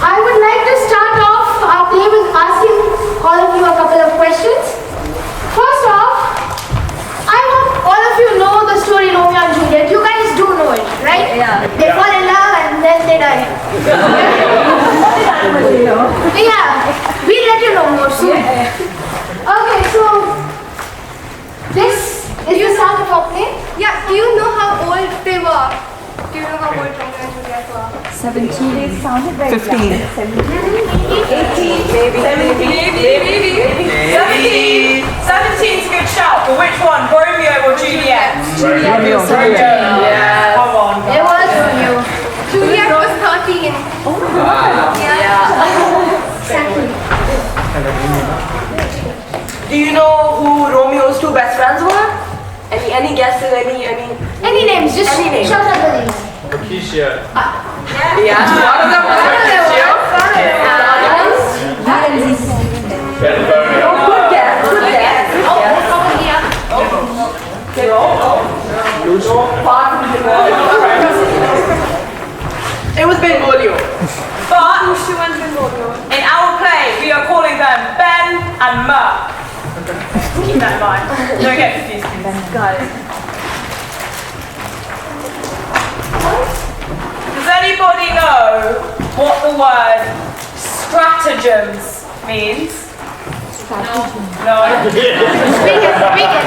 I would like to start off our play with asking all of you a couple of questions. First off, I hope all of you know the story Romeo and Juliet. You guys do know it, right? Yeah. They fall in love and then they die. Yeah, we'll let you know more soon. Okay, so this is the start of our play. Yeah, do you know how old they were? Do you know how old Romeo and Juliet were? 17. They sounded very 15. young. 17. 18. Maybe. 17. 17's a good shout, but which one? Romeo or Juliet? Romeo. Yeah. Come on. It was Romeo. Juliet was 13. Oh my god. Yeah. Exactly. Do you know who Romeo's two best friends were? Any guesses? Any names? Just Any names. shout out the names. Mercutio. Yeah. One of them was Mercutio. Benvolio. Good guess. Good guess. It was Benvolio. But in our play, we are calling them Ben and Mer. Keep that in mind. Don't get confused, please. Got it. Does anybody know what the word stratagems means? No. Speak it.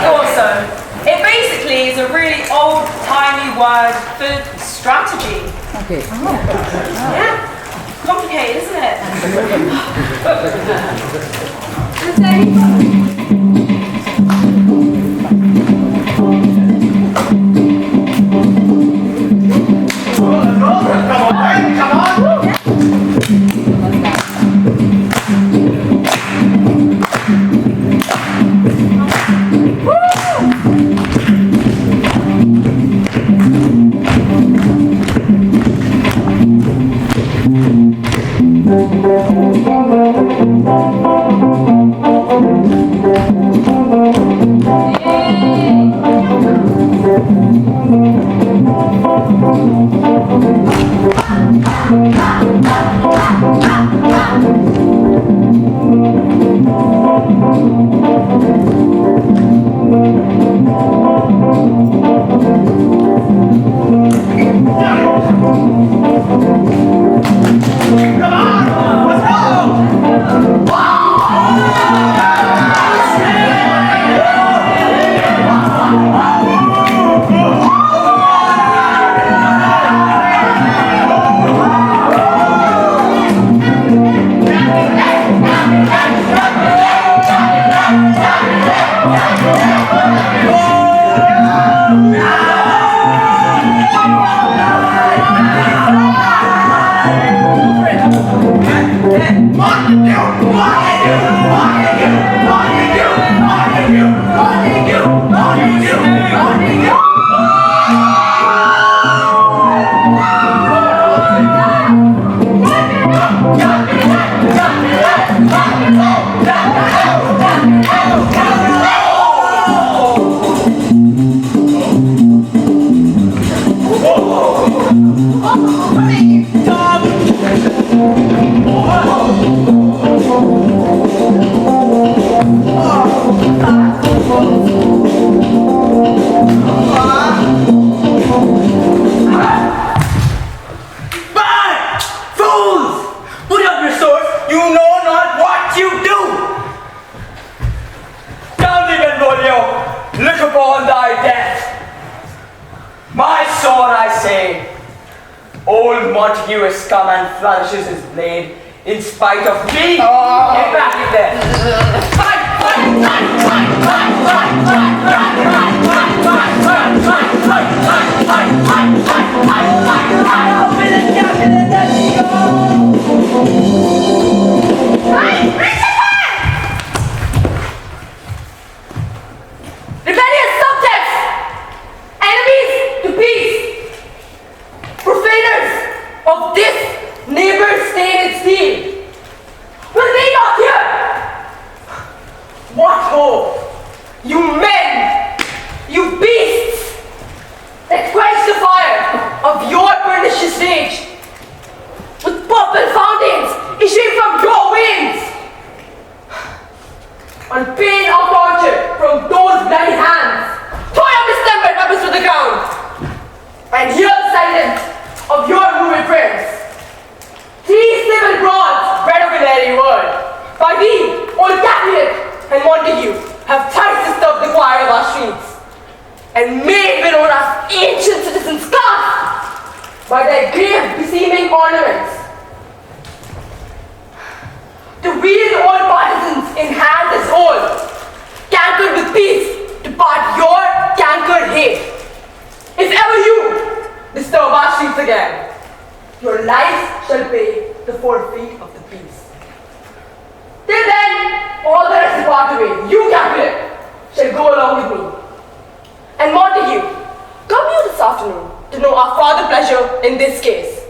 Awesome. It basically is a really old-timey word for strategy. Okay. Yeah. Complicated, isn't it? Come and flourishes his blade in spite of me. Get back in there. Fight! Rebellious subjects! Enemies to peace! Profaners of this neighbor-stated steel! Will they not hear? What hope? You men! You beasts! That quench the fire of your pernicious rage with purple fountains to wield all partisans in hand as old, cankered with peace, to part your cankered hate. If ever you disturb our streets again, your lives shall pay the forfeit of the peace. Till then, all the rest depart away. You, Capulet, shall go along with me. And Montague, come you this afternoon to know our farther pleasure in this case.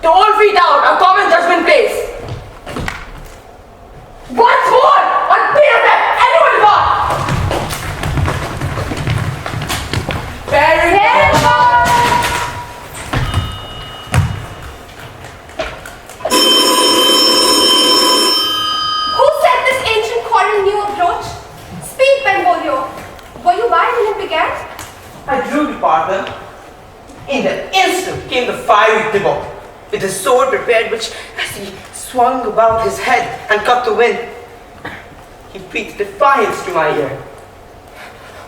To all feet out, our common judgment place. Once more, on pain of death, anyone depart. Very well. Who set this ancient quarrel new approach? Speak, Benvolio. Were you by when it began? I drew the partner. In the instant came the fiery Thibaut, with his sword prepared, which, as he swung about his head and cut the wind, he breathed defiance to my ear,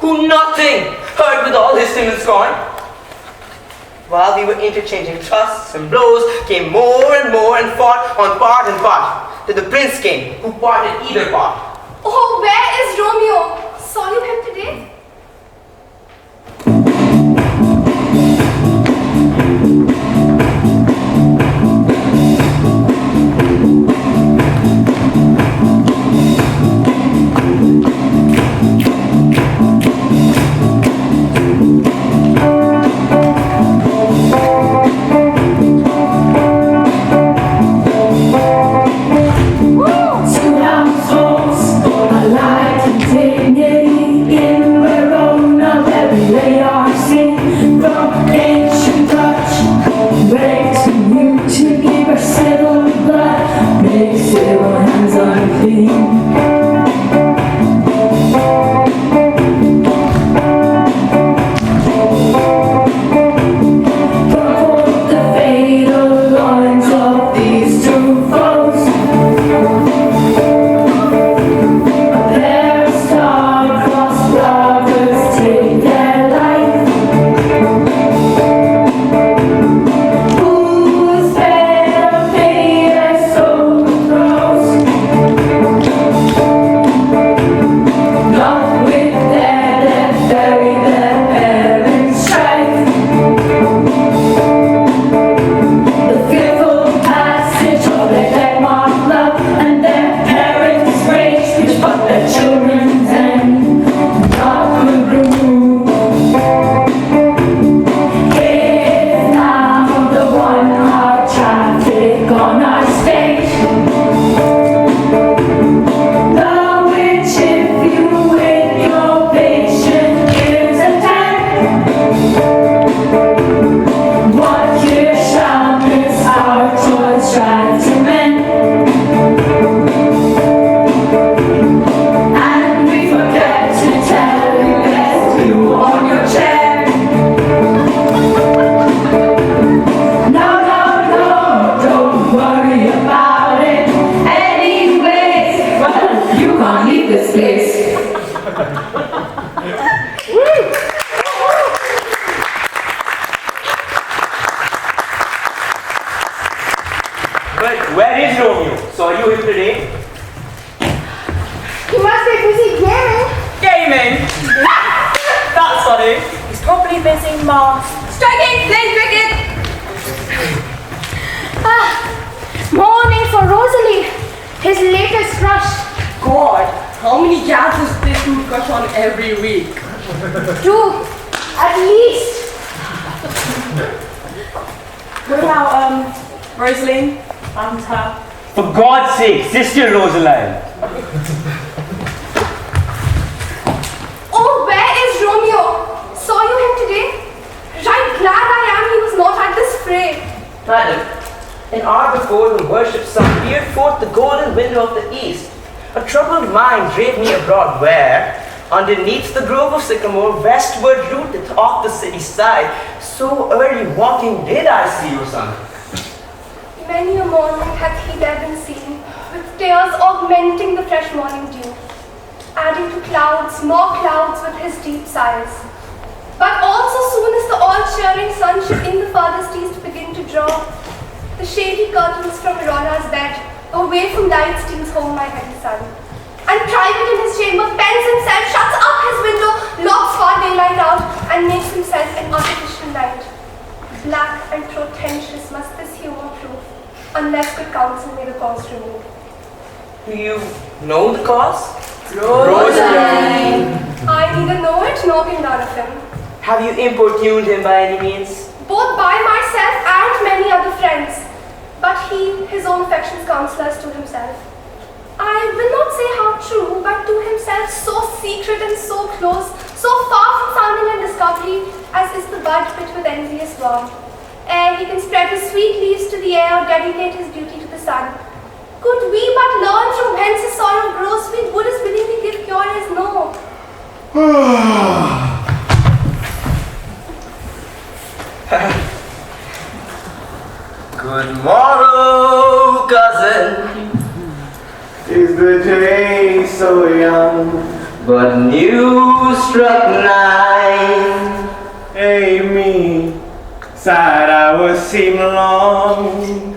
who nothing heard with all his timid scorn. While we were interchanging thrusts and blows, came more and more and fought on part and part, till the prince came, who parted either part. Oh, where is Romeo? Saw you him today? Sister Rosaline. Oh, where is Romeo? Saw you him today? Right glad I am he was not at this fray. Madam, an hour before the worship sun peered forth the golden window of the east, a troubled mind drave me abroad where, underneath the grove of sycamore, westward rooteth off the city side, so early walking did I see your son. Many a morning hath he there been seen, with tears augmenting the fresh morning dew, adding to clouds, more clouds with his deep sighs. But also soon as the all-cheering sun should in the farthest east begin to draw, the shady curtains from Rona's bed, away from light steals home my heavy sun. And private in his chamber, pens himself, shuts up his window, locks for daylight out, and makes himself an artificial night. Black and portentous must this humor prove, unless good counsel may the cause remove. Do you know the cause? Rosaline! I neither know it nor can learn of him. Have you importuned him by any means? Both by myself and many other friends. But he, his own affections counsellors to himself. I will not say how true, but to himself so secret and so close, so far from sounding and discovery, as is the bud bit with envious worm. Ere he can spread his sweet leaves to the air or dedicate his beauty to the sun. Could we but learn from whence his sorrow grows, we would as willingly give cure as no. Good morrow, cousin. Is the day so young? But new struck 9. Hey me, sad hours seem long.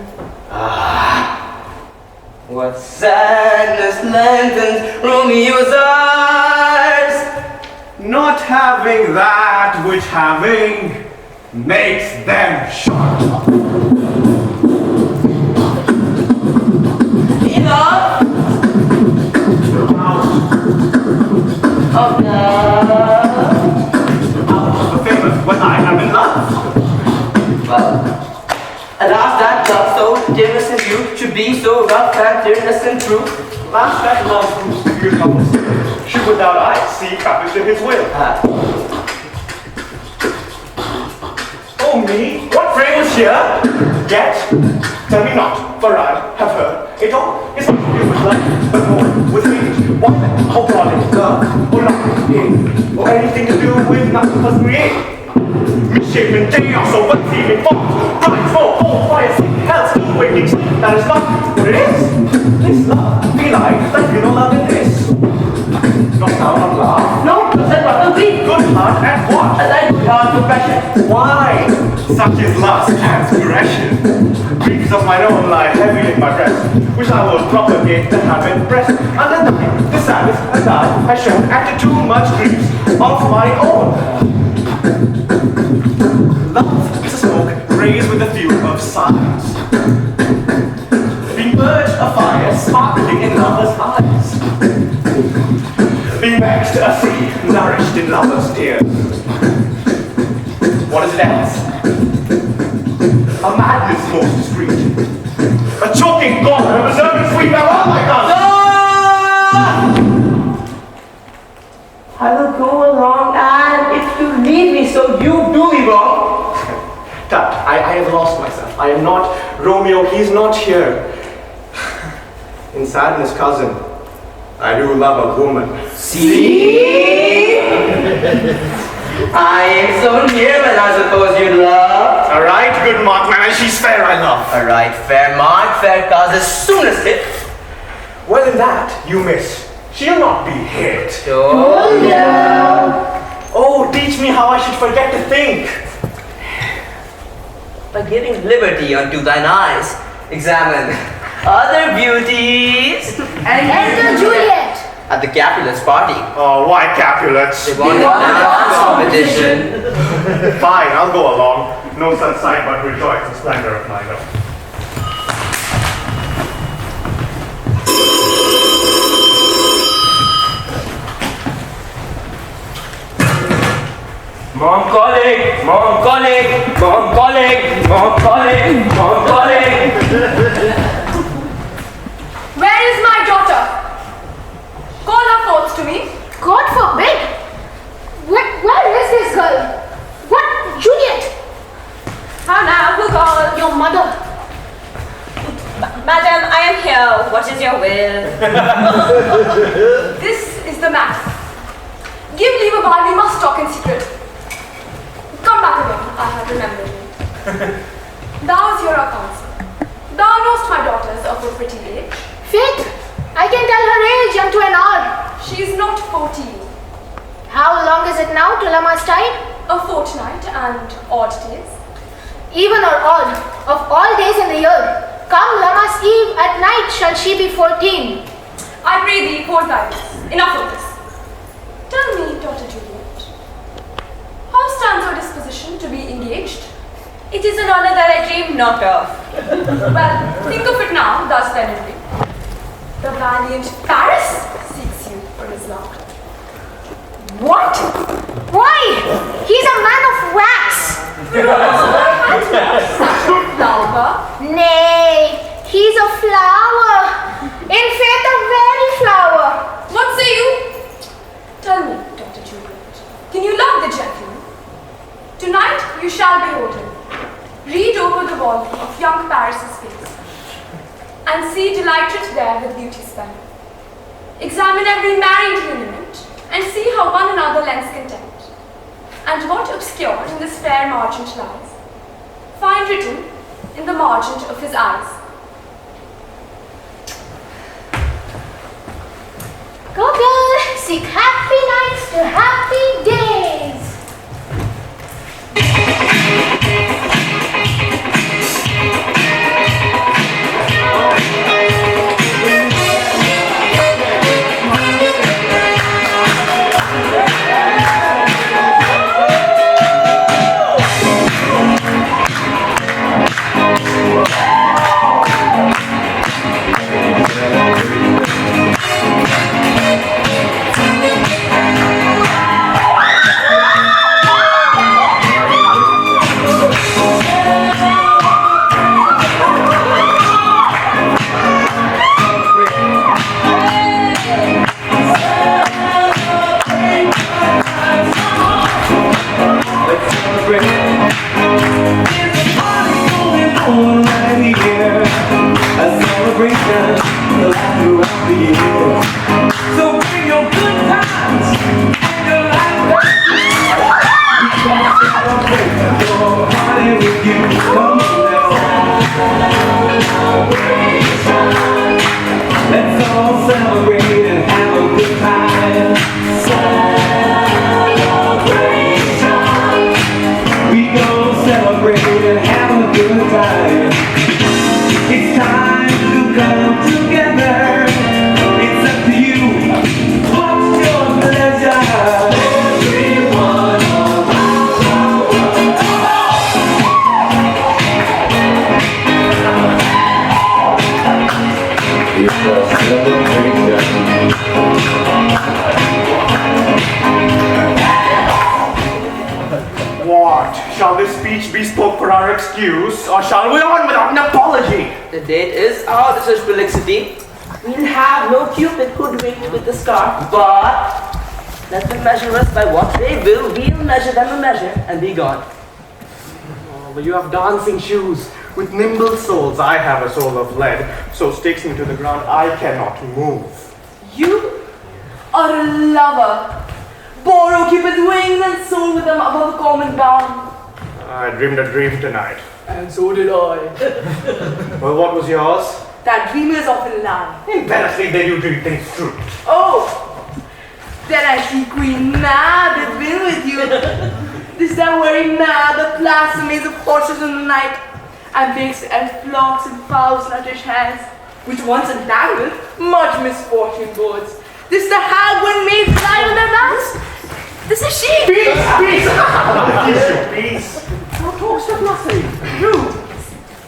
What sadness lengthens Romeo's eyes. Not having that which having makes them short. Enough of love. Out of the famous when I am in love. But alas, that love so dearest in you should be so rough and tearless and true. Last that love proves to be a couple still, should without eyes see copies to his will. Oh me, what frame was here? Yet, tell me not, for I have heard it all. His heart is with life, but more with age. Why then, how broad is love, or not with pain, or anything to do with nothing plus create? Misshapen chaos or what seeming form, rise for all fire, sleep, hell's waking sleep, that is not what it is. This love, feel I feel no love in this. Not now, not laugh. No, said but the deep. Good heart and what? A light heart profession. Why? Such is love's transgression. Griefs of mine own lie heavy in my breast, which I will propagate the habit pressed. Under thine, the saddest, and I shall after too much griefs of my own. Love is a smoke raised with a fume of sighs, being purged a fire sparkling in lovers' eyes, being vexed a sea nourished in lovers' tears. What is it else? A madness most discreet, a choking gall and a preserving sweet. Now all my guns! I will go along, and if you leave me so, you do me wrong. Tut, I have lost myself. I am not Romeo, he's not here. In sadness, cousin, I do love a woman. See? I am so near, and I suppose you'd love. Alright, good mark, man, and she's fair, I love. Alright, fair mark, fair cause, as soon as hit. Well, in that, you miss. She'll not be hit. Oh, yeah. Oh, teach me how I should forget to think. By giving liberty unto thine eyes, examine other beauties. And Juliet. At the Capulets party. Oh, why Capulets? They want to dance competition. Fine, I'll go along. No such sight but rejoice the splendor of my love. Mom calling! Mom calling! Mom calling! Mom calling! Mom calling! Where is my daughter? Call her forth to me. God forbid. Where is this girl? What? Juliet? How now, who called? Your mother. Madam, I am here. What is your will? This is the matter. Give leave a while, we must talk in secret. Come back again, I have remembered you. Thou is your counsel. Thou knowest my daughter is of a pretty age. Faith, I can tell her age unto an hour. She is not 14. How long is it now till Lama's tide? A fortnight and odd days. Even or odd, of all days in the year. eve at night shall she be 14. I pray thee, hold thy peace. Enough of this. Tell me, daughter Juliet, how stands your disposition to be engaged? It is an honor that I dream not of. Well, think of it now, thus tenderly. The valiant Paris seeks you for his love. What? Why? He's a man of wax. Flower. Nay, he's a flower. In faith, a very flower. What say you? Tell me, Dr. Juliet, can you love the gentleman? Tonight you shall behold him. Read over the volume of young Paris's face, and see delighted there with beauty's spell. Examine every married lineament, and see how one another lends content. And what obscure in this fair margent lies, find written in the margent of his eyes. Google, seek happy nights to happy days. Shall this speech be spoke for our excuse, or shall we on without an apology? The date is our research prolixity. We'll have no Cupid hoodwinked with the scarf, but let them measure us by what they will. We'll measure them a measure and be gone. Oh, but you have dancing shoes with nimble soles. I have a soul of lead, so stakes me to the ground, I cannot move. You are a lover. Borrow Cupid's wings and soar with them above the common bound. I dreamed a dream tonight. And so did I. Well, what was yours? That dreamers often lie. Embarrassingly, then you dream things true. Oh, then I see Queen Mad has been with you. This time very mad, the blasphemies of horses in the night, and pigs and flocks and fowls sluggish hands, which once entangled, much misfortune bodes. This the hag when made fly on their backs. This is she. Peace. Thou talkst of nothing. True.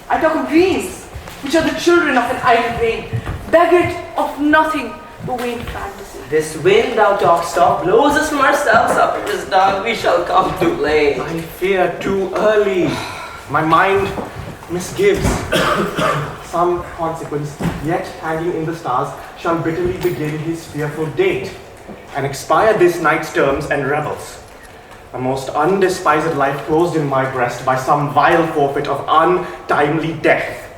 I talk of dreams, which are the children of an idle brain, beggared of nothing but vain fantasy. This wind thou talkst of blows us from ourselves up. It is done, we shall come too late. I fear too early. My mind misgives. Some consequence yet hanging in the stars shall bitterly begin his fearful date, and expire this night's terms and revels. A most undespised life closed in my breast by some vile forfeit of untimely death.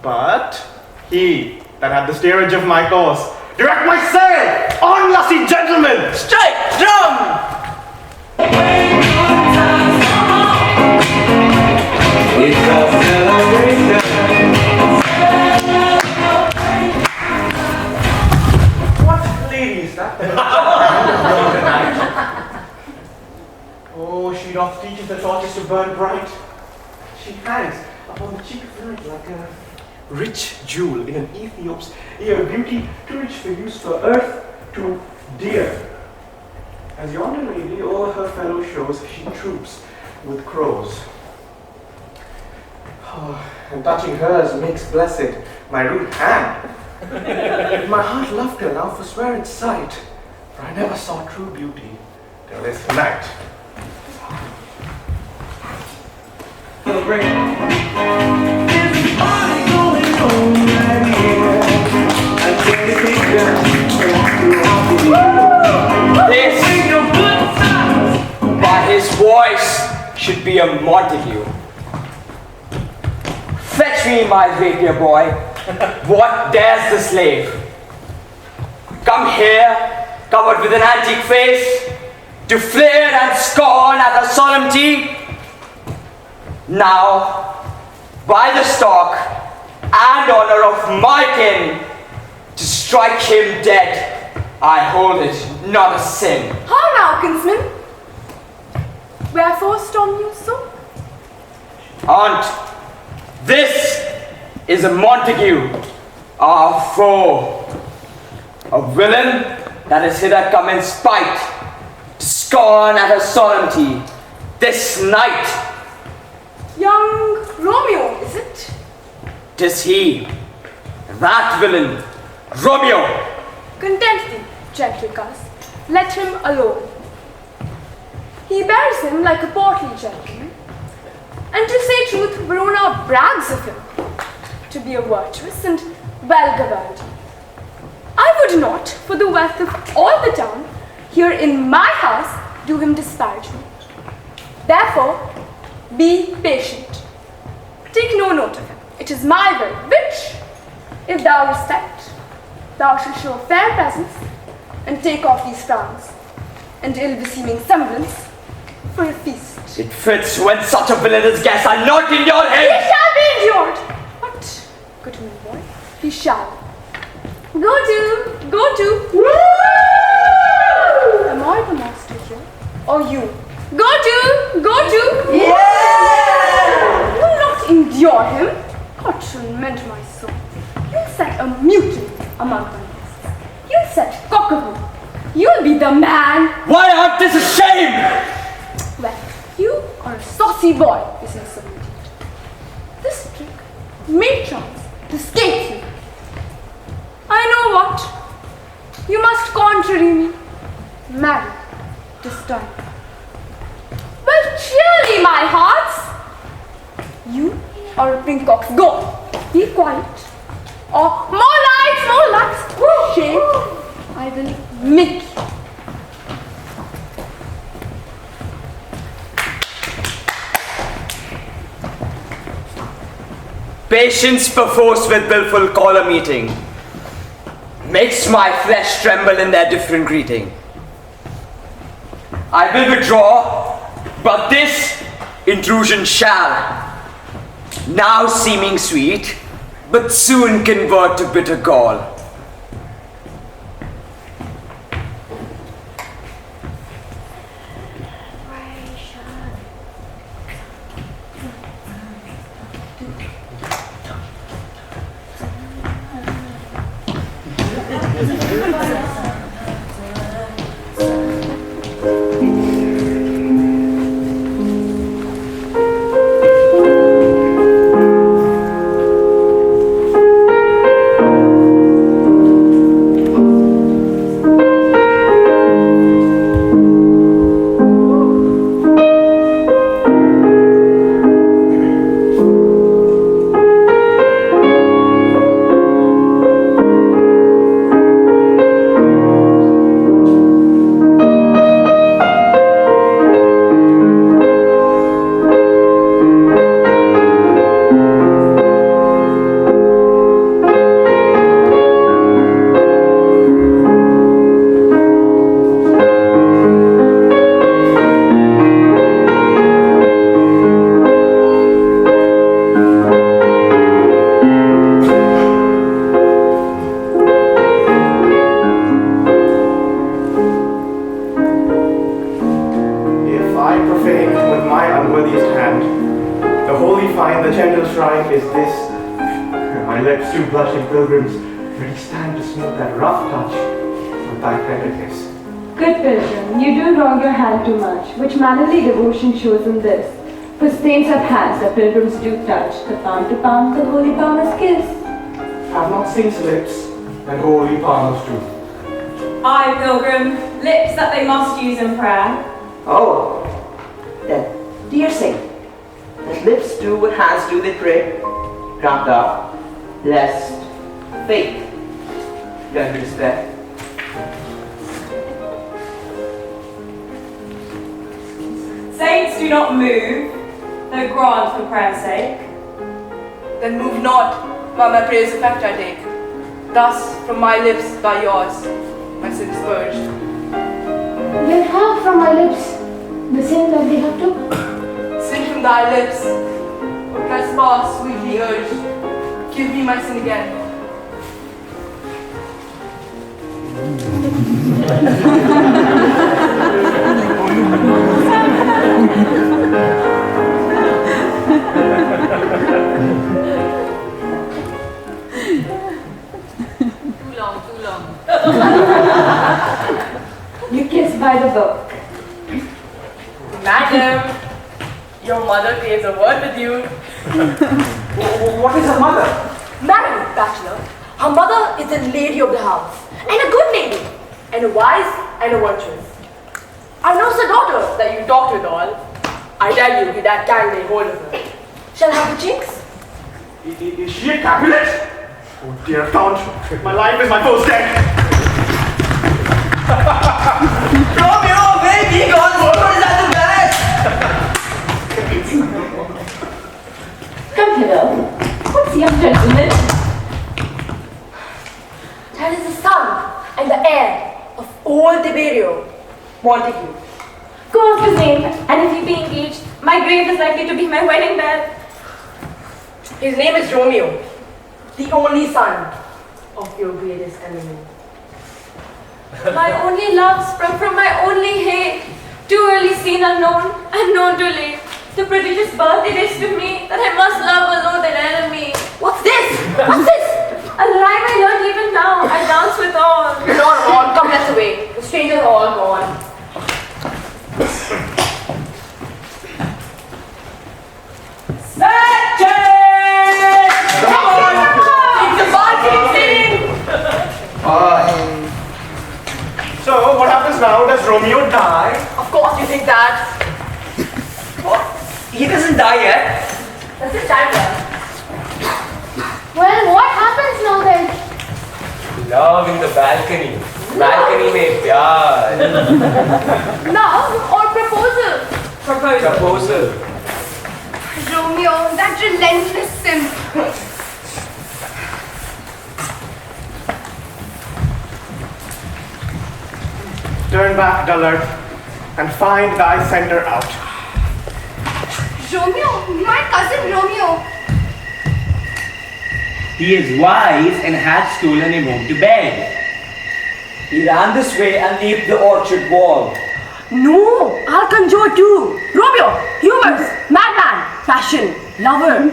But he that had the steerage of my course, direct my sail! On, lusty gentlemen! Strike drum! It's a celebration. What lady is that? Oh, she doth teach the torches to burn bright. She hangs upon the cheek of night like a rich jewel in an Ethiop's ear, beauty too rich for use, for earth too dear. As yonder lady o'er her fellow shows, she troops with crows. Oh, and touching hers makes blessed my rude hand. My heart loved her, now forswear its sight, for I never saw true beauty till this night. This, by his voice, should be a Montague. Fetch me my rapier, boy. What dares the slave? Come here, covered with an antique face, to flare and scorn at the solemnity. Now, by the stock and honor of my kin, to strike him dead, I hold it not a sin. How now, kinsman? Wherefore storm you so? Aunt, this is a Montague, our foe. A villain that is hither come in spite, to scorn at her solemnity this night. Young Romeo, is it? 'Tis he, that villain, Romeo. Content thee, gentle Gus. Let him alone. He bears him like a portly gentleman. And to say truth, Verona brags of him to be a virtuous and well-governed. I would not, for the wealth of all the town, here in my house, do him disparagement. Therefore, be patient. Take no note of him. It is my will, which, if thou respect, thou shalt show fair presence, and take off these frowns, and ill-beseeming semblance, for a feast. It fits when such a villainous guest are not in your He head. shall be endured. What, good man boy? He shall. Go to. Am I the master here? Or you? Go to. Yeah! You will not endure him. God shall mend my soul. You'll set a mutiny among my guests. You'll set cockaboo. You'll be the man. Why, Aunt, this is shame! Well, you are a saucy boy, is Miss Juliet. This trick may chance to escape you. I know what. You must contrary me. Marry this time. Well, surely, my hearts. You are a princox. Go. Be quiet. Or more lights. Shame. I will make you. Patience perforce with willful call a meeting, makes my flesh tremble in their different greeting. I will withdraw, but this intrusion shall, now seeming sweet, but soon convert to bitter gall. With my unworthiest hand, the holy fine, the gentle shrine is this My lips too blushing pilgrims, ready stand to smooth that rough touch with thy tender kiss. Good pilgrim, you do wrong your hand too much, which mannerly devotion shows in this. For saints have hands that pilgrims do touch, the palm to palm, the holy palmer's kiss. Have not saints lips, and holy palmers too. I, pilgrim, lips that they must use in prayer. Oh, then, dear saint, let lips do what hands do, they pray. Grant thou, lest faith turn to despair. Saints do not move, though grant for prayer's sake. Then move not, while my prayers effect I take. Thus, from my lips by yours, my sin is purged. Then have from my lips the sin that they have took. Sin from thy lips, or trespass sweetly urged. Give me my sin again. Too long. You kiss by the book. Madam, your mother craves a word with you. What is a mother? Madam, bachelor, her mother is a lady of the house, and a good lady, and a wise and a virtuous. I know her daughter that you talked with all. I tell you, he that can lay hold of her. Shall I have the chinks? Is she a Capulet? Oh dear Count, my life is my first debt. Romeo, baby, God, what is that the best? Come hither. What's the young gentleman? That is the son and the heir of old Tiberio, Montague. Go off his name, and if you be engaged, my grave is likely to be my wedding bed. His name is Romeo, the only son of your greatest enemy. My only love sprung from my only hate, too early seen unknown, and known too late. The prodigious birth it is to me that I must love alone an enemy. What's this? What's this? A rhyme I learned even now, I dance with all. Not all, come let's away. The strangers are all gone. So, what happens now? Does Romeo die? Of course you think that. What? He doesn't die yet. That's his time there. Well, what happens now then? Love in the balcony. Balcony mein pyar. Love or proposal? Proposal. Romeo, that relentless simp. Turn back, dullard, and find thy center out. Romeo, my cousin Romeo. He is wise and had stolen him home to bed. He ran this way and leaped the orchard wall. No, I'll conjure too. Romeo, humorous, madman, passion, lover.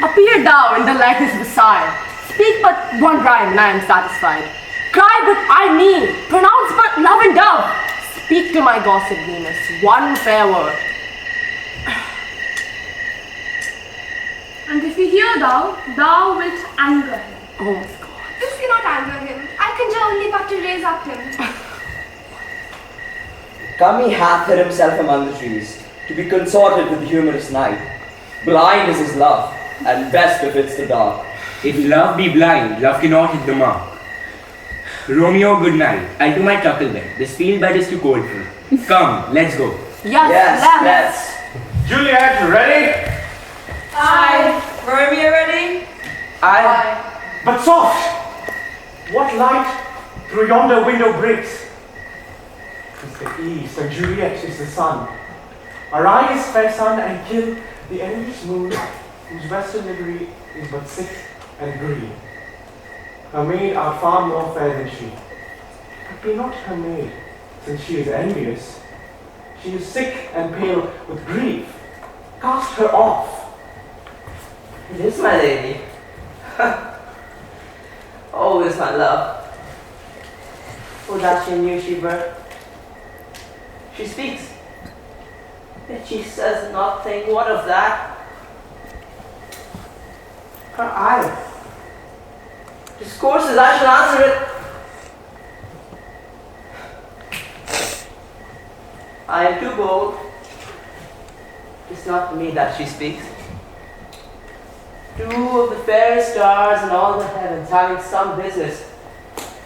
Appear thou in the likeness of a sire. Speak but one rhyme and I am satisfied. Cry but I mean, pronounce but love and dove. Speak to my gossip Venus, one fair word. And if you hear thou wilt anger him. Oh my God. This cannot anger him. I conjure only but to raise up him. Come he hath hid himself among the trees, to be consorted with the humorous night. Blind is his love, and best befits the dark. If love be blind, love cannot hit the mark. Romeo, good night. I'll do my chuckle then. This field bed is too cold for me. Come, let's go. Yes, let's. Juliet, ready? Aye. Romeo ready? I. But soft! What light through yonder window breaks? 'Tis the east, and Juliet is the sun. Arise, fair sun, and kill the endless moon, whose western livery is but sick and green. Her maid are far more fair than she. But be not her maid, since she is envious. She is sick and pale with grief. Cast her off. It is my lady. Always my love. Oh, that she knew she were. She speaks, yet she says nothing. What of that? Her eye discourses, I shall answer it. I am too bold. It's not to me that she speaks. Two of the fairest stars in all the heavens, having some business,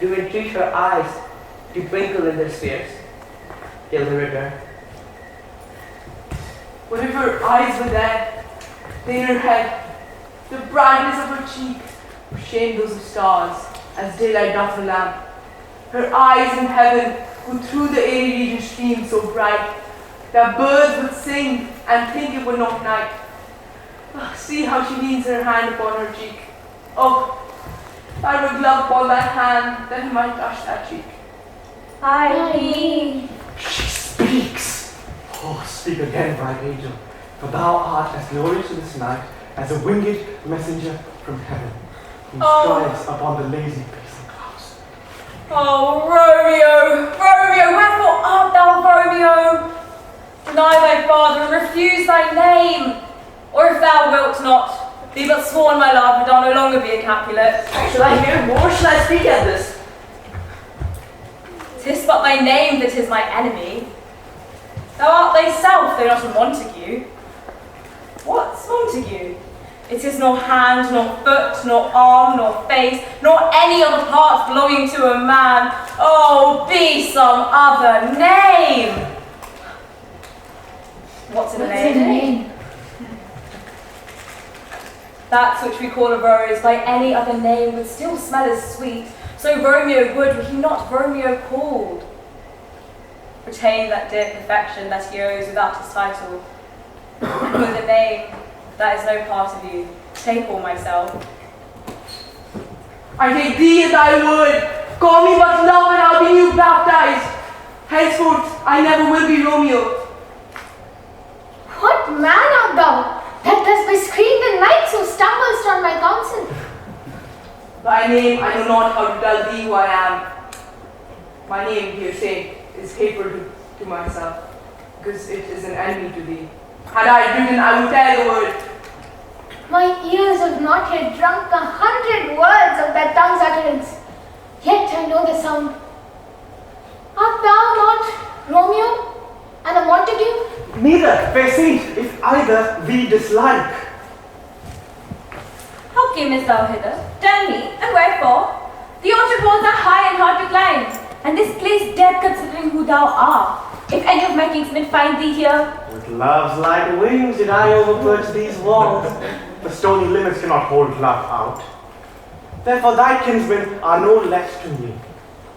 do entreat her eyes to twinkle in their spheres till they return. What if her eyes were there, in her head, the brightness of her cheek would shame those of stars, as daylight doth the lamp. Her eyes in heaven would through the airy region stream so bright, that birds would sing and think it were not night. Oh, see how she leans her hand upon her cheek. Oh, if I were glove upon that hand, then I might touch that cheek. Hi. She speaks. Oh, speak again, bright angel, for thou art as glorious to this night as a winged messenger from heaven, who strides upon the lazy pacing clouds. Oh, Romeo, Romeo, wherefore art thou Romeo? Deny thy father and refuse thy name. Or if thou wilt not, be but sworn my love, and I'll no longer be a Capulet. Shall I hear more? Shall I speak at this? 'Tis but thy name that is my enemy. Thou art thyself, though not a Montague. What's Montague? It is nor hand, nor foot, nor arm, nor face, nor any other part belonging to a man. Oh, be some other name. What's in a name? That which we call a rose by any other name would still smell as sweet. So Romeo would, were he not Romeo called. Retain that dear perfection that he owes without his title. And with a name that is no part of you, take all myself. I take thee as I would. Call me but love and I'll be new baptized. Henceforth I never will be Romeo. What man art thou, that thus by screen the night so stumblest on my counsel? By name I know not how to tell thee who I am. My name, hearsay, is hateful to myself, because it is an enemy to thee. Had I written, I would tell the word. My ears have not yet drunk 100 words of that tongue's utterance, yet I know the sound. Art thou not Romeo and a Montague? Neither, fair saint, if either we dislike. How camest thou hither? Tell me, and wherefore? The orchard walls are high and hard to climb, and this place dead considering who thou art. If any of my kinsmen find thee here, With love's light wings did I overperch these walls. The stony limits cannot hold love out. Therefore thy kinsmen are no less to me.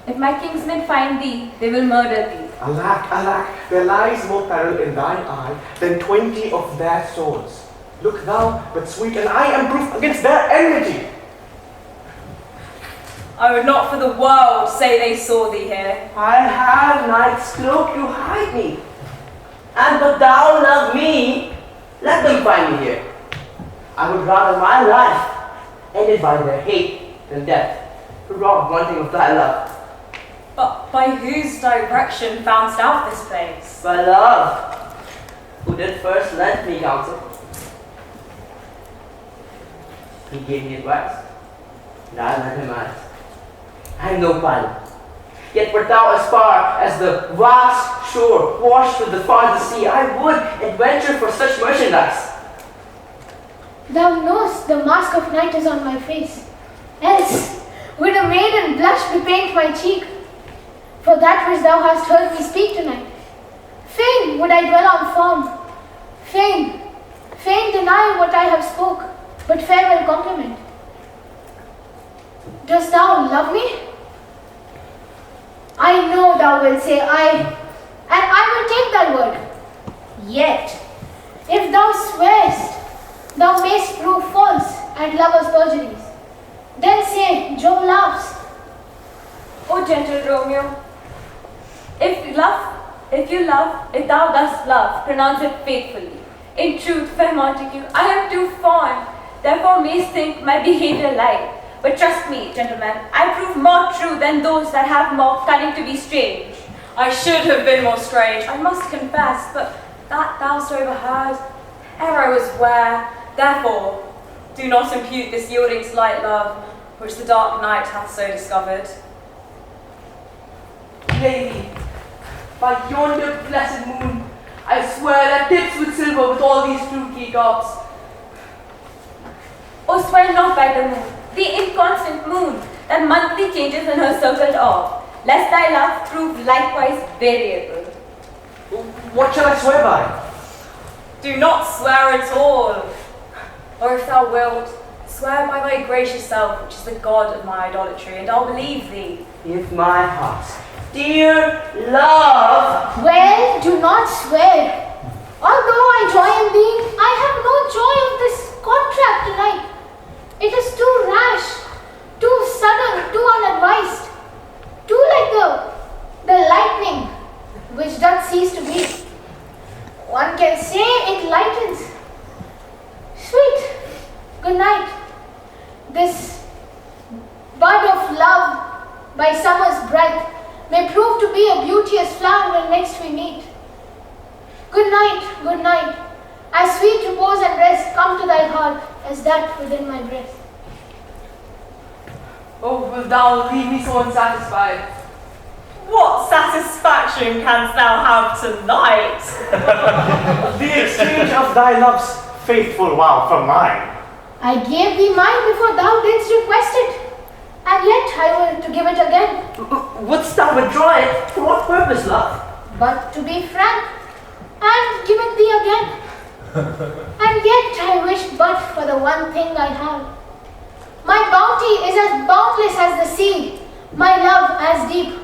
if my kinsmen find thee, they will murder thee. Alack, alack, there lies more peril in thine eye than 20 of their swords. Look thou but sweet, and I am proof against their enmity. I would not for the world say they saw thee here. I have night's cloak to hide me. And but thou love me, let them find me here. I would rather my life ended by their hate than death, to rob one thing of thy love. But by whose direction foundst out this place? By love, who did first lend me counsel. He gave me advice, and I lent him mine. I am no pilot, yet wert thou as far as the vast shore washed with the farthest sea, I would adventure for such merchandise. Thou knowest the mask of night is on my face. Else would a maiden blush bepaint my cheek. For that which thou hast heard me speak tonight, fain would I dwell on form. Fain deny what I have spoke, but farewell compliment. Dost thou love me? I know thou wilt say aye, and I will take thy word. Yet, if thou swearest, thou mayst prove false and lovers' perjuries. Then say, Jove laughs. O gentle Romeo, if thou dost love, pronounce it faithfully. In truth, fair Montague, I am too fond therefore may think my behavior lie. But trust me, gentlemen, I prove more true than those that have more cunning to be strange. I should have been more strange, I must confess, but that thou'st overheard, ere I was ware. Therefore, do not impute this yielding to light love, which the dark night hath so discovered. Lady, by yonder blessed moon, I swear that tips with silver with all these true keycaps. Oh, swear not by the moon, the inconstant moon, that monthly changes in her circled orb, lest thy love prove likewise variable. What shall I swear by? Do not swear at all, or if thou wilt, swear by thy gracious self, which is the god of my idolatry, and I'll believe thee. If my heart, dear love. Well, do not swear. Although I joy in thee, I have no joy of this contract tonight. It is too rash, too sudden, too unadvised, too like the lightning which doth cease to be. One can say it lightens. Sweet, good night. This bud of love by summer's breath may prove to be a beauteous flower when next we meet. Good night, good night. As sweet repose and rest come to thy heart as that within my breast. Oh, wilt thou leave me so unsatisfied? What satisfaction canst thou have tonight? The exchange of thy love's faithful vow for mine. I gave thee mine before thou didst request it, and yet I will to give it again. Wouldst thou withdraw it? For what purpose, love? But to be frank, and give it thee again. And yet I wish but for the one thing I have. My bounty is as boundless as the sea, my love as deep.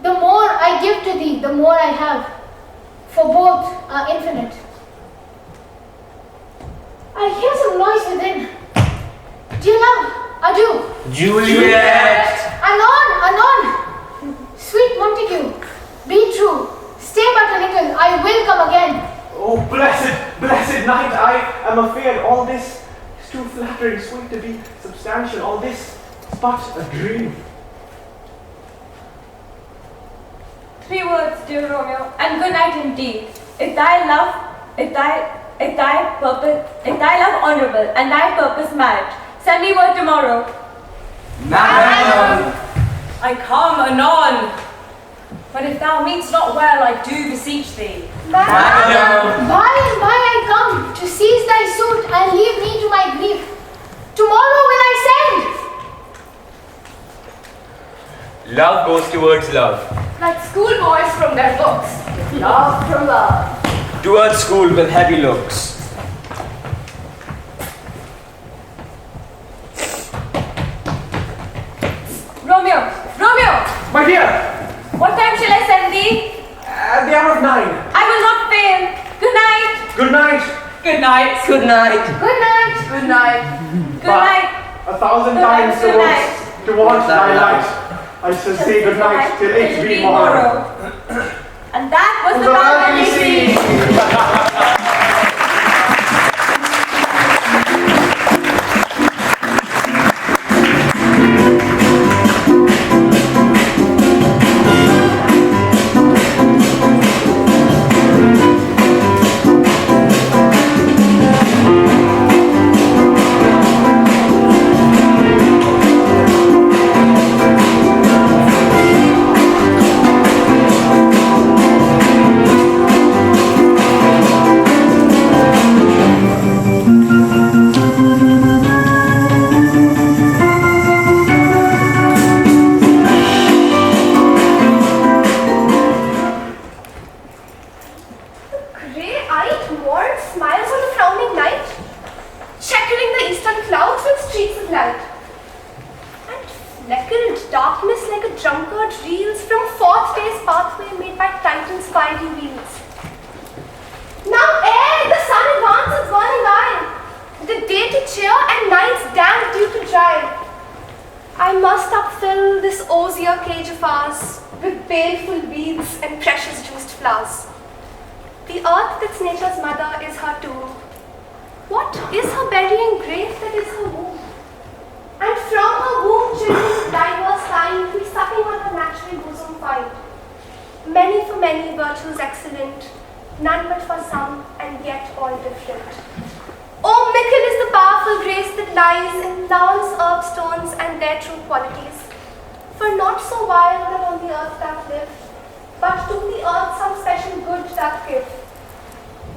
The more I give to thee, the more I have, for both are infinite. I hear some noise within. Dear love, adieu. Juliet! Anon! Sweet Montague, be true. Stay but a little, I will come again. Oh, blessed night, I am afraid all this is too flattering, sweet to be substantial. All this is but a dream. 3 words, dear Romeo, and good night indeed. If thy love honorable, and thy purpose marriage, send me word tomorrow. Madam! I come anon. But if thou meanst not well, I do beseech thee. Madam! By and by I come to seize thy suit and leave me to my grief. Tomorrow will I send. Love goes towards love. Like schoolboys from their books. Love from love. Towards school with heavy looks. Romeo! My dear, What time shall I send thee? at the hour of 9. I will not fail. Good night. Good night. Good night. Good night. Good night. Good night. Good night. 1,000 Good times night, good night. towards thy light. I shall say good night till it be morrow. And that was the The balcony balcony scene. Grey-eyed morn smiles on the frowning night, checkering the eastern clouds with streaks of light. And fleckered darkness like a drunkard reels from fourth day's pathway made by Titan's fiery wheels. Now ere the sun advances burning iron, the day to cheer and night's damp dew to dry, I must upfill this osier cage of ours with baleful weeds and precious juiced flowers. The earth that's nature's mother is her tomb. What is her burying grave that is her womb? And from her womb children of diverse kind we sucking on her natural bosom find. Many for many virtues excellent, none but for some, and yet all different. Oh, mickle is the powerful grace that lies in lawns, herb stones, and their true qualities. For not so wild that on the earth doth live, but to the earth some special good doth give.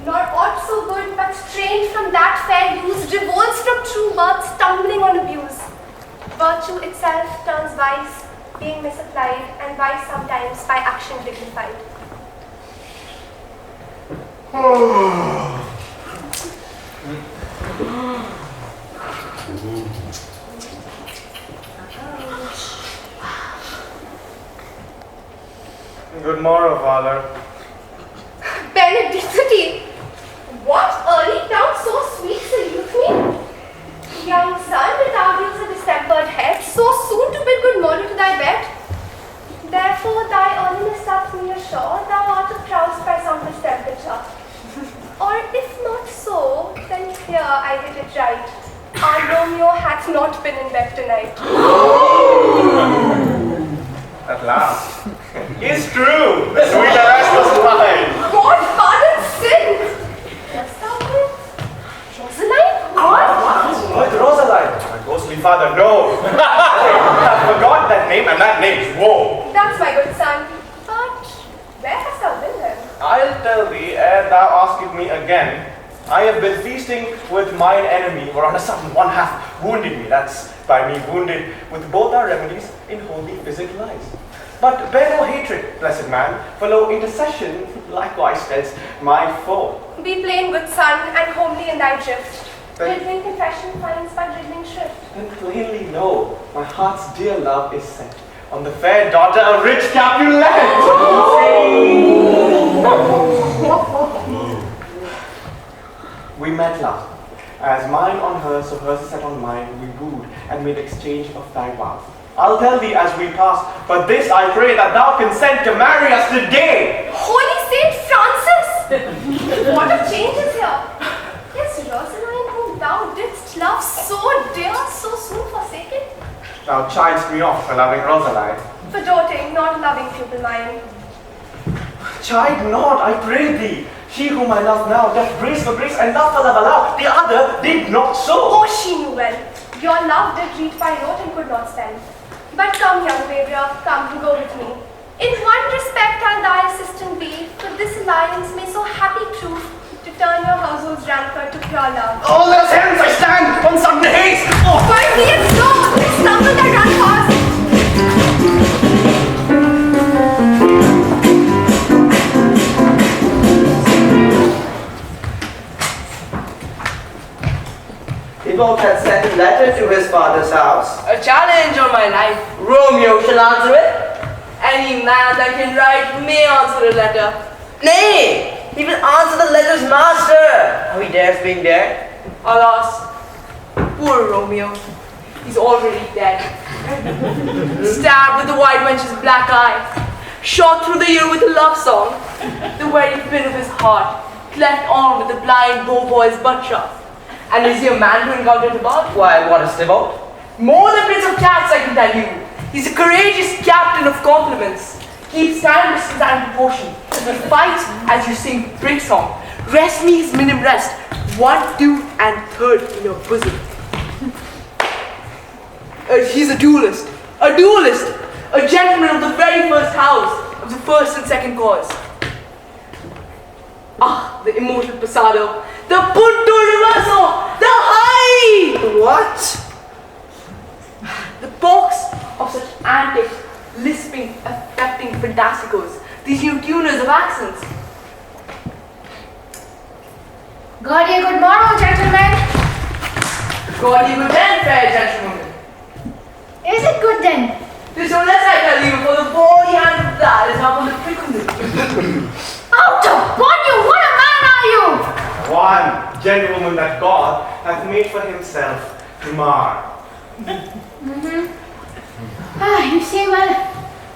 Nor aught so good, but strained from that fair use, revolts from true birth, stumbling on abuse. Virtue itself turns vice, being misapplied, and vice sometimes by action dignified. Good morrow, Father. Benedicity! What early tongue so sweet salute me? Young son, without use a distempered head, so soon to bid good morrow to thy bed. Therefore thy earliness doth me assure thou art aroused by some distemperature. Or if not so, then here I hit it right. Our Romeo hath not been in bed tonight. At last. It's true. The sweet arrest was mine. God pardon sin! What's thou with? Rosaline? What? Rosaline? My ghostly father, no. I forgot that name, and that name's woe. That's my good son. But where hast thou been then? I'll tell thee, ere thou askest me again. I have been feasting with mine enemy, or on a sudden one hath wounded me. That's by me wounded, with both our remedies in holy physic lies. But bear no hatred, blessed man, for lo intercession likewise steads my foe. Be plain, good son, and homely in thy drift. Then- Riddling confession finds but riddling shrift. Then plainly know, my heart's dear love is set on the fair daughter of rich Capulet. We met last, as mine on her, so hers is set on mine. We wooed and made exchange of thy vows. I'll tell thee as we pass, but this I pray that thou consent to marry us today. Holy Saint Francis! What a change is here! Yes, Rosaline, whom thou didst love so dear, so soon forsaken? Thou chidest me off for loving Rosaline. For doting, not loving pupil mine. Chide not, I pray thee. She whom I love now doth grace for grace and love for love allow. The other did not so. Oh, she knew well. Your love did read by note and could not spend. But come, young waverer, come, go with me. In one respect I'll thy assistant be, for this alliance may so happy prove to turn your household's rancor to pure love. All those hands I stand on sudden haste. Oh. Find me and slow, they stumble and run fast. Tybalt had sent a letter to his father's house. A challenge on my life. Romeo shall answer it. Any man that can write may answer a letter. Nay, he will answer the letter's master. How he dares being there. Alas, poor Romeo. He's already dead. Stabbed with the white wench's black eye. Shot through the ear with a love song. The very pin of his heart. Cleft on with the blind bow-boy's butt shot. And is he a man to encounter Tybalt? Why, what is Tybalt? More than Prince of Cats, I can tell you. He's a courageous captain of compliments. Keeps time, distance, and proportion. He fights as you sing Brick song. Rest means minim rest. 1, 2, and 3rd in your bosom. He's a duelist. A duelist. A gentleman of the very first house. Of the first and second cause. Ah, the immortal passado. The punto reverso. The high. What? The box of such antics, lisping, affecting fantasticals, these new tuners of accents. God ye good morrow, gentlemen. God you good then, fair gentlewoman. Is it good then? So let's I tell you, for the body hand of that is up on the prickle. Out upon you, what a man are you? One gentlewoman that God hath made for himself to mar. You say well.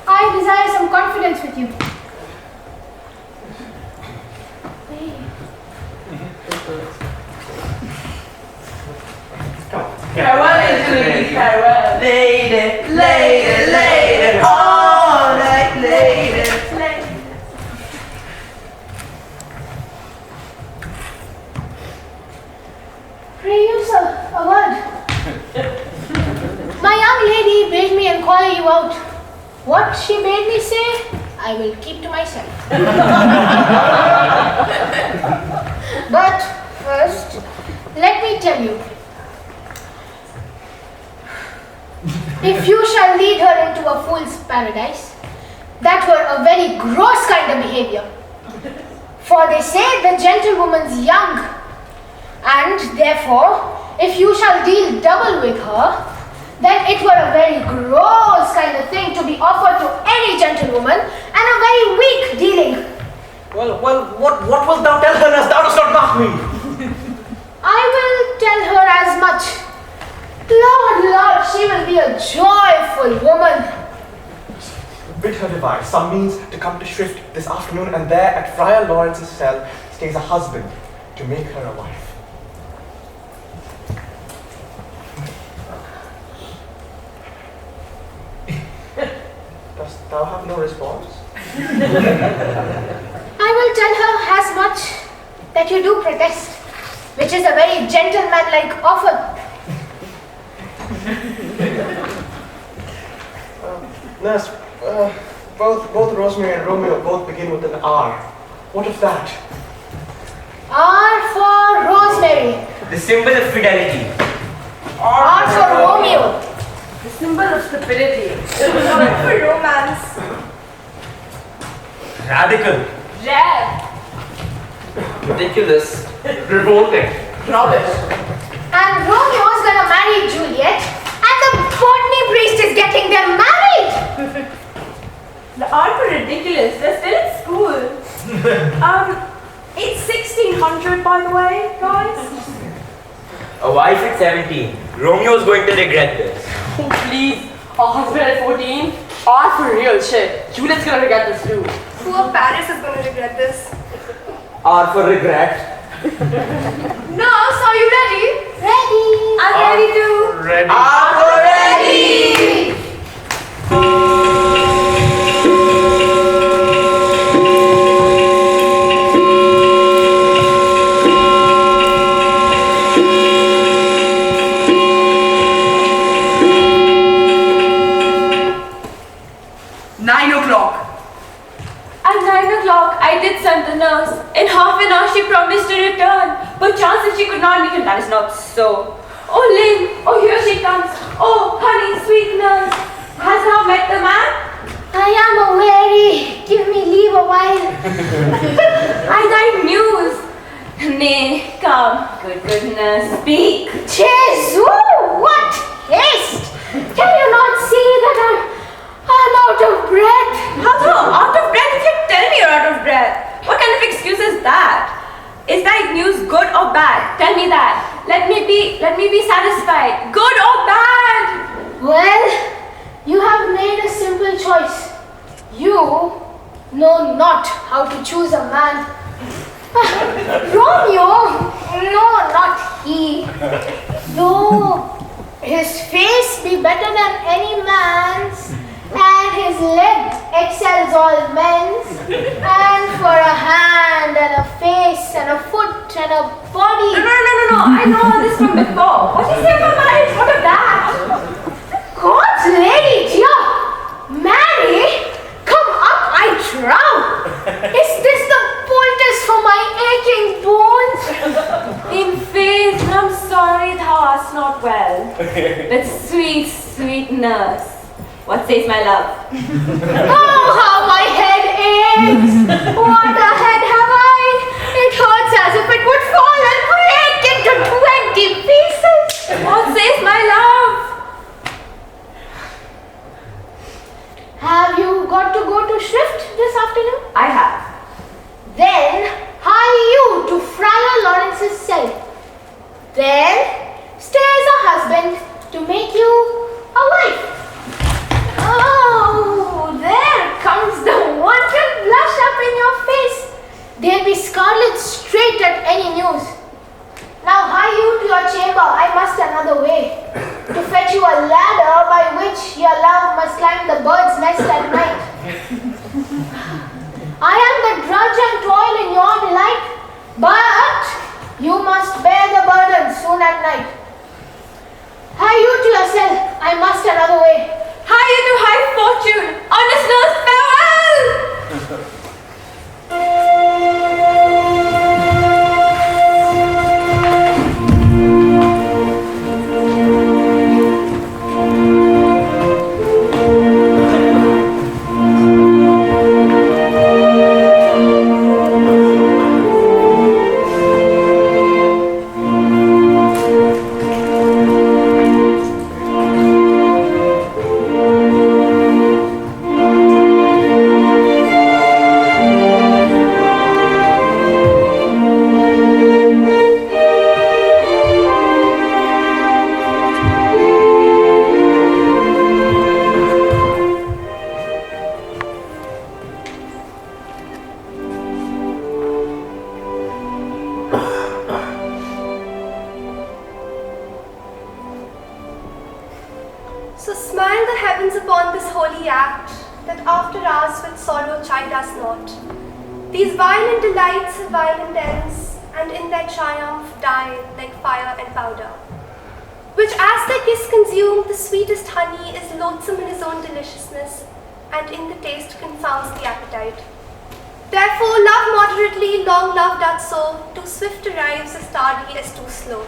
I desire some confidence with you. Farewell, Lady, farewell. Lady, lady, lady, all night, lady. Pray you, sir, a word. My young lady bade me inquire you out. What she bade me say, I will keep to myself. But first, let me tell you. If you shall lead her into a fool's paradise, that were a very gross kind of behavior. For they say the gentlewoman's young, and therefore, if you shall deal double with her, then it were a very gross kind of thing to be offered to any gentlewoman, and a very weak dealing. Well, what wilt thou tell her as thou dost not mark me? I will tell her as much. Lord, she will be a joyful woman. Bid her devise some means to come to Shrift this afternoon, and there at Friar Lawrence's cell stays a husband to make her a wife. Dost thou have no response? I will tell her as much that you do protest, which is a very gentlemanlike offer. Nurse, both Rosemary and Romeo both begin with an R. What of that? R for Rosemary. The symbol of fidelity. R for Romeo. The symbol of stupidity. For romance. Radical. Rare. Ridiculous. Revolting. Rubbish. And Romeo's gonna marry Juliet, and the botany priest is getting them married. The art for ridiculous. They're still at school. It's 1600, by the way, guys. A wife at 17. Romeo's going to regret this. Oh, please. A husband at 14? Or for real shit. Juliet's gonna regret this too. Poor Paris is going to regret this. R for regret. Nurse, are you ready? Ready. I'm ready too. Ready. At 9 o'clock, I did send the nurse. In half an hour, she promised to return. But chance if she could not meet him, that is not so. Oh, Lynn, oh, here she comes. Oh, honey, sweet nurse. Has thou met the man? I am a weary. Give me leave a while. I thy news. Nay, come, good nurse, speak. Jesus, what haste! Can you not see that I'm out of breath? How thou out of breath? If you tell me you're out of breath. What kind of excuse is that? Is thy news good or bad? Tell me that. Let me be satisfied. Good or bad? Well, you have made a simple choice. You know not how to choose a man. Romeo, no, not he. Though his face be better than any man's, and his leg excels all men's, and for a hand and a face and a foot and a body. No. I know all this from before. What did you say about marriage? What of that? God's lady dear, marry? Come up, I trow. Is this the poultice for my aching bones? In faith, I'm sorry thou art not well. But sweet nurse, what says my love? Oh, how my head aches! What a head have I! It hurts as if it would fall and break into 20 pieces! What says my love? Have you got to go to Shrift this afternoon? I have. Then hie you to Friar Lawrence's cell. Then stay as a husband to make you a wife. Oh, there comes the wanted blush up in your face. I am the drudge and toil in your delight, but you must bear the burden soon at night. Hie you to yourself, I must another way. Hie you to high fortune, honest nurse, farewell! So smile the heavens upon this holy act, that after hours with sorrow chide us not. These violent delights have violent ends, and in their triumph die like fire and powder, which as their kiss consume, the sweetest honey is loathsome in his own deliciousness, and in the taste confounds the appetite. Therefore love moderately, long love doth so, too swift arrives as tardy as too slow.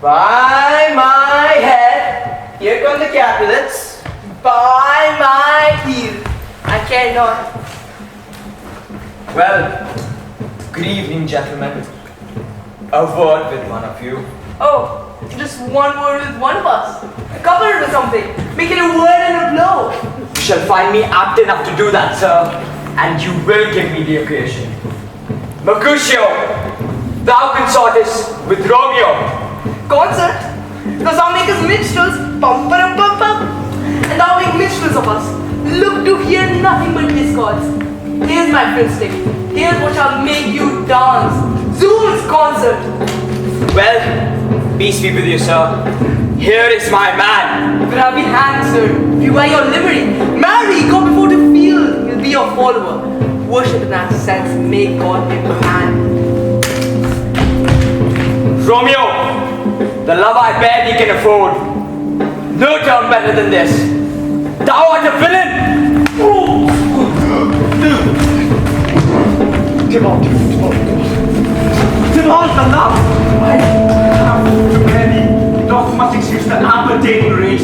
By my head, here come the Capulets. By my heel, I cannot. Well, good evening, gentlemen. A word with one of you. Oh, just one word with one of us. Couple it with something. Make it a word and a blow. You shall find me apt enough to do that, sir, and you will give me the occasion. Mercutio, thou consortest with Romeo. Concert? Because thou makest minstrels, pum pum pum pum, and thou make minstrels of us. Look to hear nothing but discords. Here's my fiddlestick. Here's what shall make you dance. Zoom's concert. Well, peace be with you, sir. Here is my man. You could have been hanged, sir. If you wear your livery, marry, go before the field. He'll be your follower. Worship in that sense, make God a man. Romeo, the love I bear thee can afford. No term better than this. Thou art a villain! Timon, the love!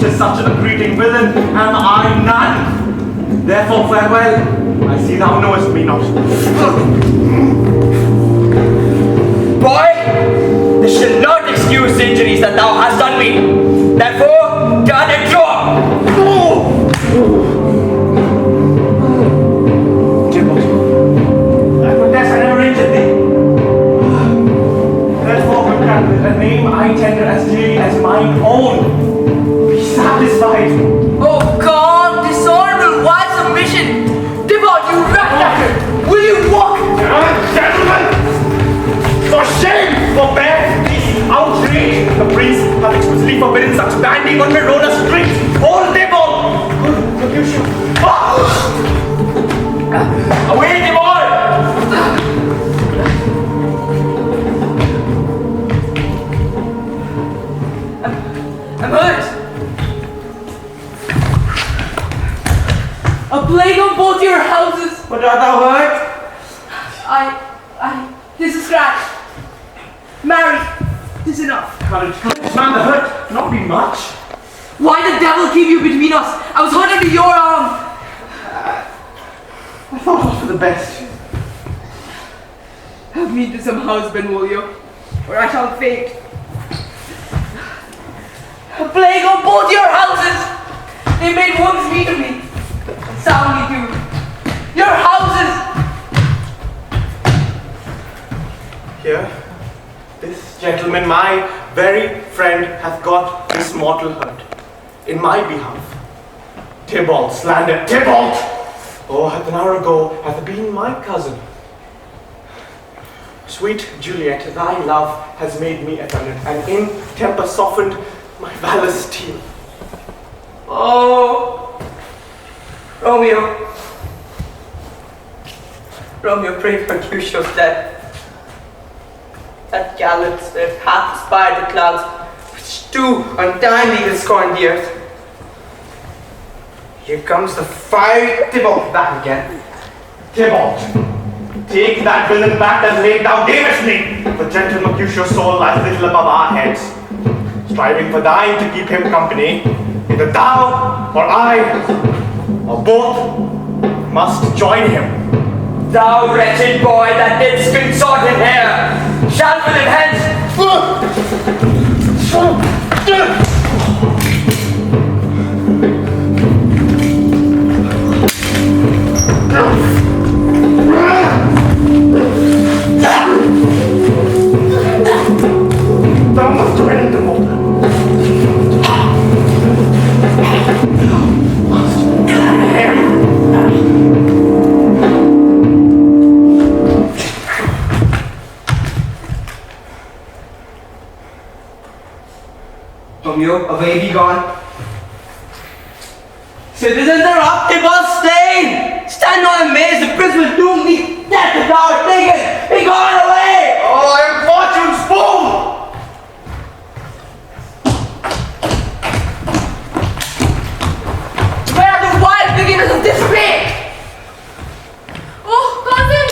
used as such a greeting, villain am I none. Therefore farewell, I see thou knowest me not. Boy, this shall not excuse the injuries that thou hast done me. Therefore, turn and draw. Tybalt, I confess I never injured thee. Therefore, good captain, a name I tender as dearly as mine own. Be satisfied. Oh, calm, dishonorable, wild submission. Tybalt, you rat-knacker, will you walk? Gentlemen, for shame, forbear this outrage. The prince hath explicitly forbidden such banding on Verona's streets. Hold Tybalt! Good, Mercutio. Away, Tybalt! I'm hurt. A plague on both your houses. But art thou hurt? This is scratch. Marry, this is enough. Courage, man, the hurt not be much. Why the devil keep you between us? I was hurt under your arm. I thought it was for the best. Help me to some house, Benvolio, or I shall faint. A plague on both your houses. They made wounds me to me, and soundly too. Your houses. Here, this gentleman, my very friend, hath got this mortal hurt in my behalf. Tybalt, slander, Tybalt! Oh, half an hour ago hath been my cousin. Sweet Juliet, thy love has made me effeminate, and in temper softened my valor steel. Oh, Romeo, pray for Mercutio's death. That gallant spirit hath aspired the clouds, which too untimely will scorn the earth. Here comes the fiery Tybalt back again. Tybalt, take that villain back that late thou gavest me. For gentle Mercutio's soul lies little above our heads. Striving for thine to keep him company, either thou or I, or both, must join him. Thou wretched boy that didst consort him here, shalt with him hence. Thou must join him tomorrow. Romeo, away be gone. Citizens are up, Tybalt's slain! Stand not amazed, the prince will doom thee death if thou art taken! Be gone away! Oh, I am fortune's fool! Where are the wild beginners of this fate? Oh, cousin!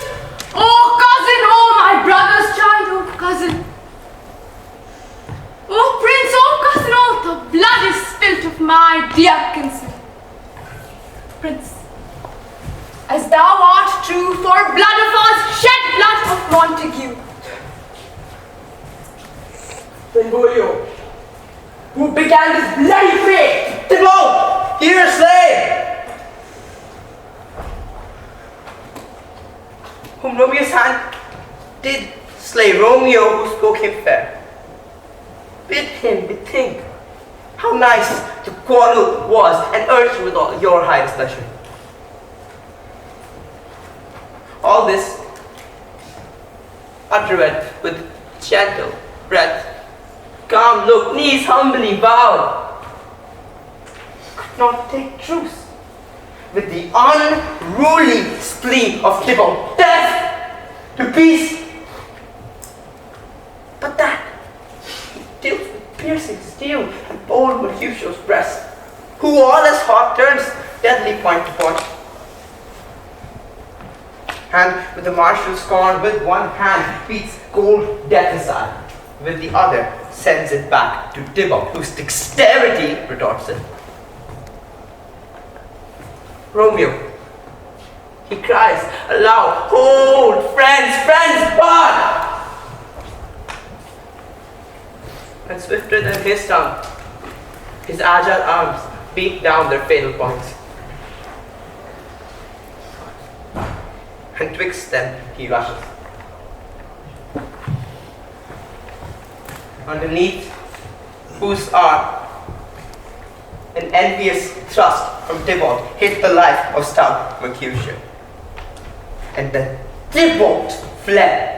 Oh, cousin! Oh, my brother's child! Oh, cousin! Oh, prince! Oh, cousin! Oh, the blood is spilt of my dear kinsman. Prince, as thou art true, for blood of us, shed blood of Montague. Benvolio, who began this bloody fate? Tybalt, here slay! Whom Romeo's hand did slay, Romeo who spoke him fair. Bid him bethink how nice the quarrel was, and urged with all your high displeasure. All this uttered with gentle breath, calm look, knees humbly bowed, could not take truce with the unruly spleen of Tybalt. Death to peace, but that deals with piercing steel and bold Mercutio's breast, who all as hot turns deadly point to point. And with the martial scorn, with one hand beats cold death aside, with the other sends it back to Tybalt, whose dexterity retorts it. Romeo, he cries aloud, "Hold, friends, but!" And swifter than his tongue, his agile arms beat down their fatal points. And twixt them he rushes. Underneath whose arm an envious thrust from Tybalt hit the life of stout Mercutio. And then Tybalt fled.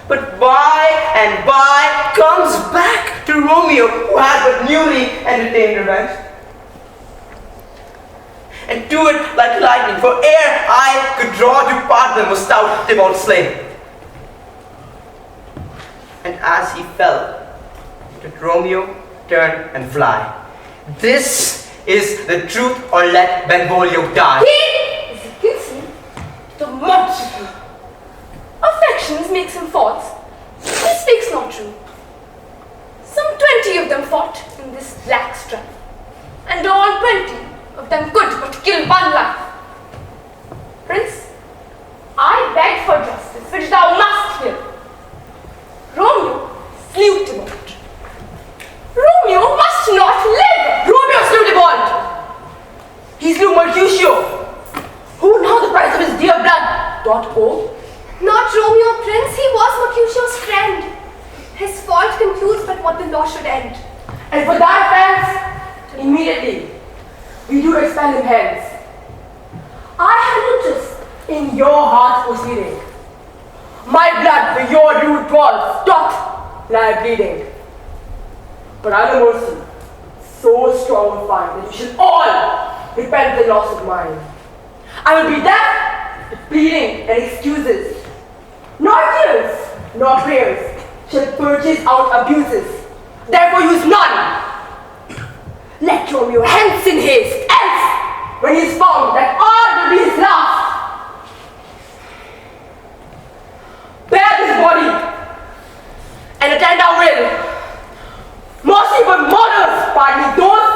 But by and by comes back to Romeo, who had but newly entertained revenge. And do it like lightning, for ere I could draw to part them was stout Tybalt slain. And as he fell, did Romeo turn and fly. This is the truth, or let Benvolio die. He is guilty the multitude. Affections makes him false. He speaks not true. Some 20 of them fought in this black strife, and all 20 of them could but kill one life. Prince, I beg for justice, which thou must hear. Romeo slew Tybalt. Romeo must not live! Romeo slew Tybalt! He slew Mercutio, who now the price of his dear blood doth owe. Not Romeo, Prince, he was Mercutio's friend. His fault concludes but what the law should end. And for that offense, immediately, we do expel him hence. I have interest in your heart's proceeding. My blood for your rude walls doth lie bleeding. But I know mercy, so strong and fine, that you should all repent the loss of mine. I will be deaf to pleading and excuses. Nor tears, nor prayers shall purchase out abuses. Therefore use none. Let Romeo hence in haste, else, when he is found, that all will be his last. Bear this body, and attend our will. Mercy for murders, pardon those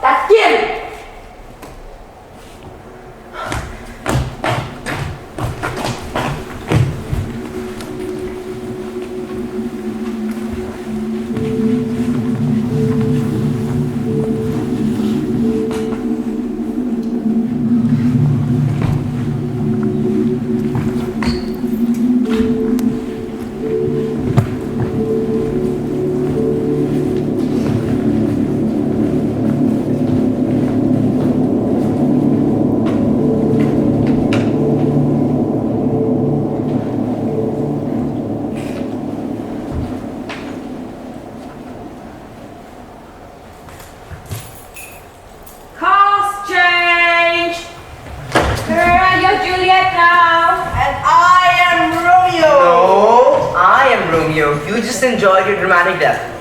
that kill. You just enjoyed your dramatic death.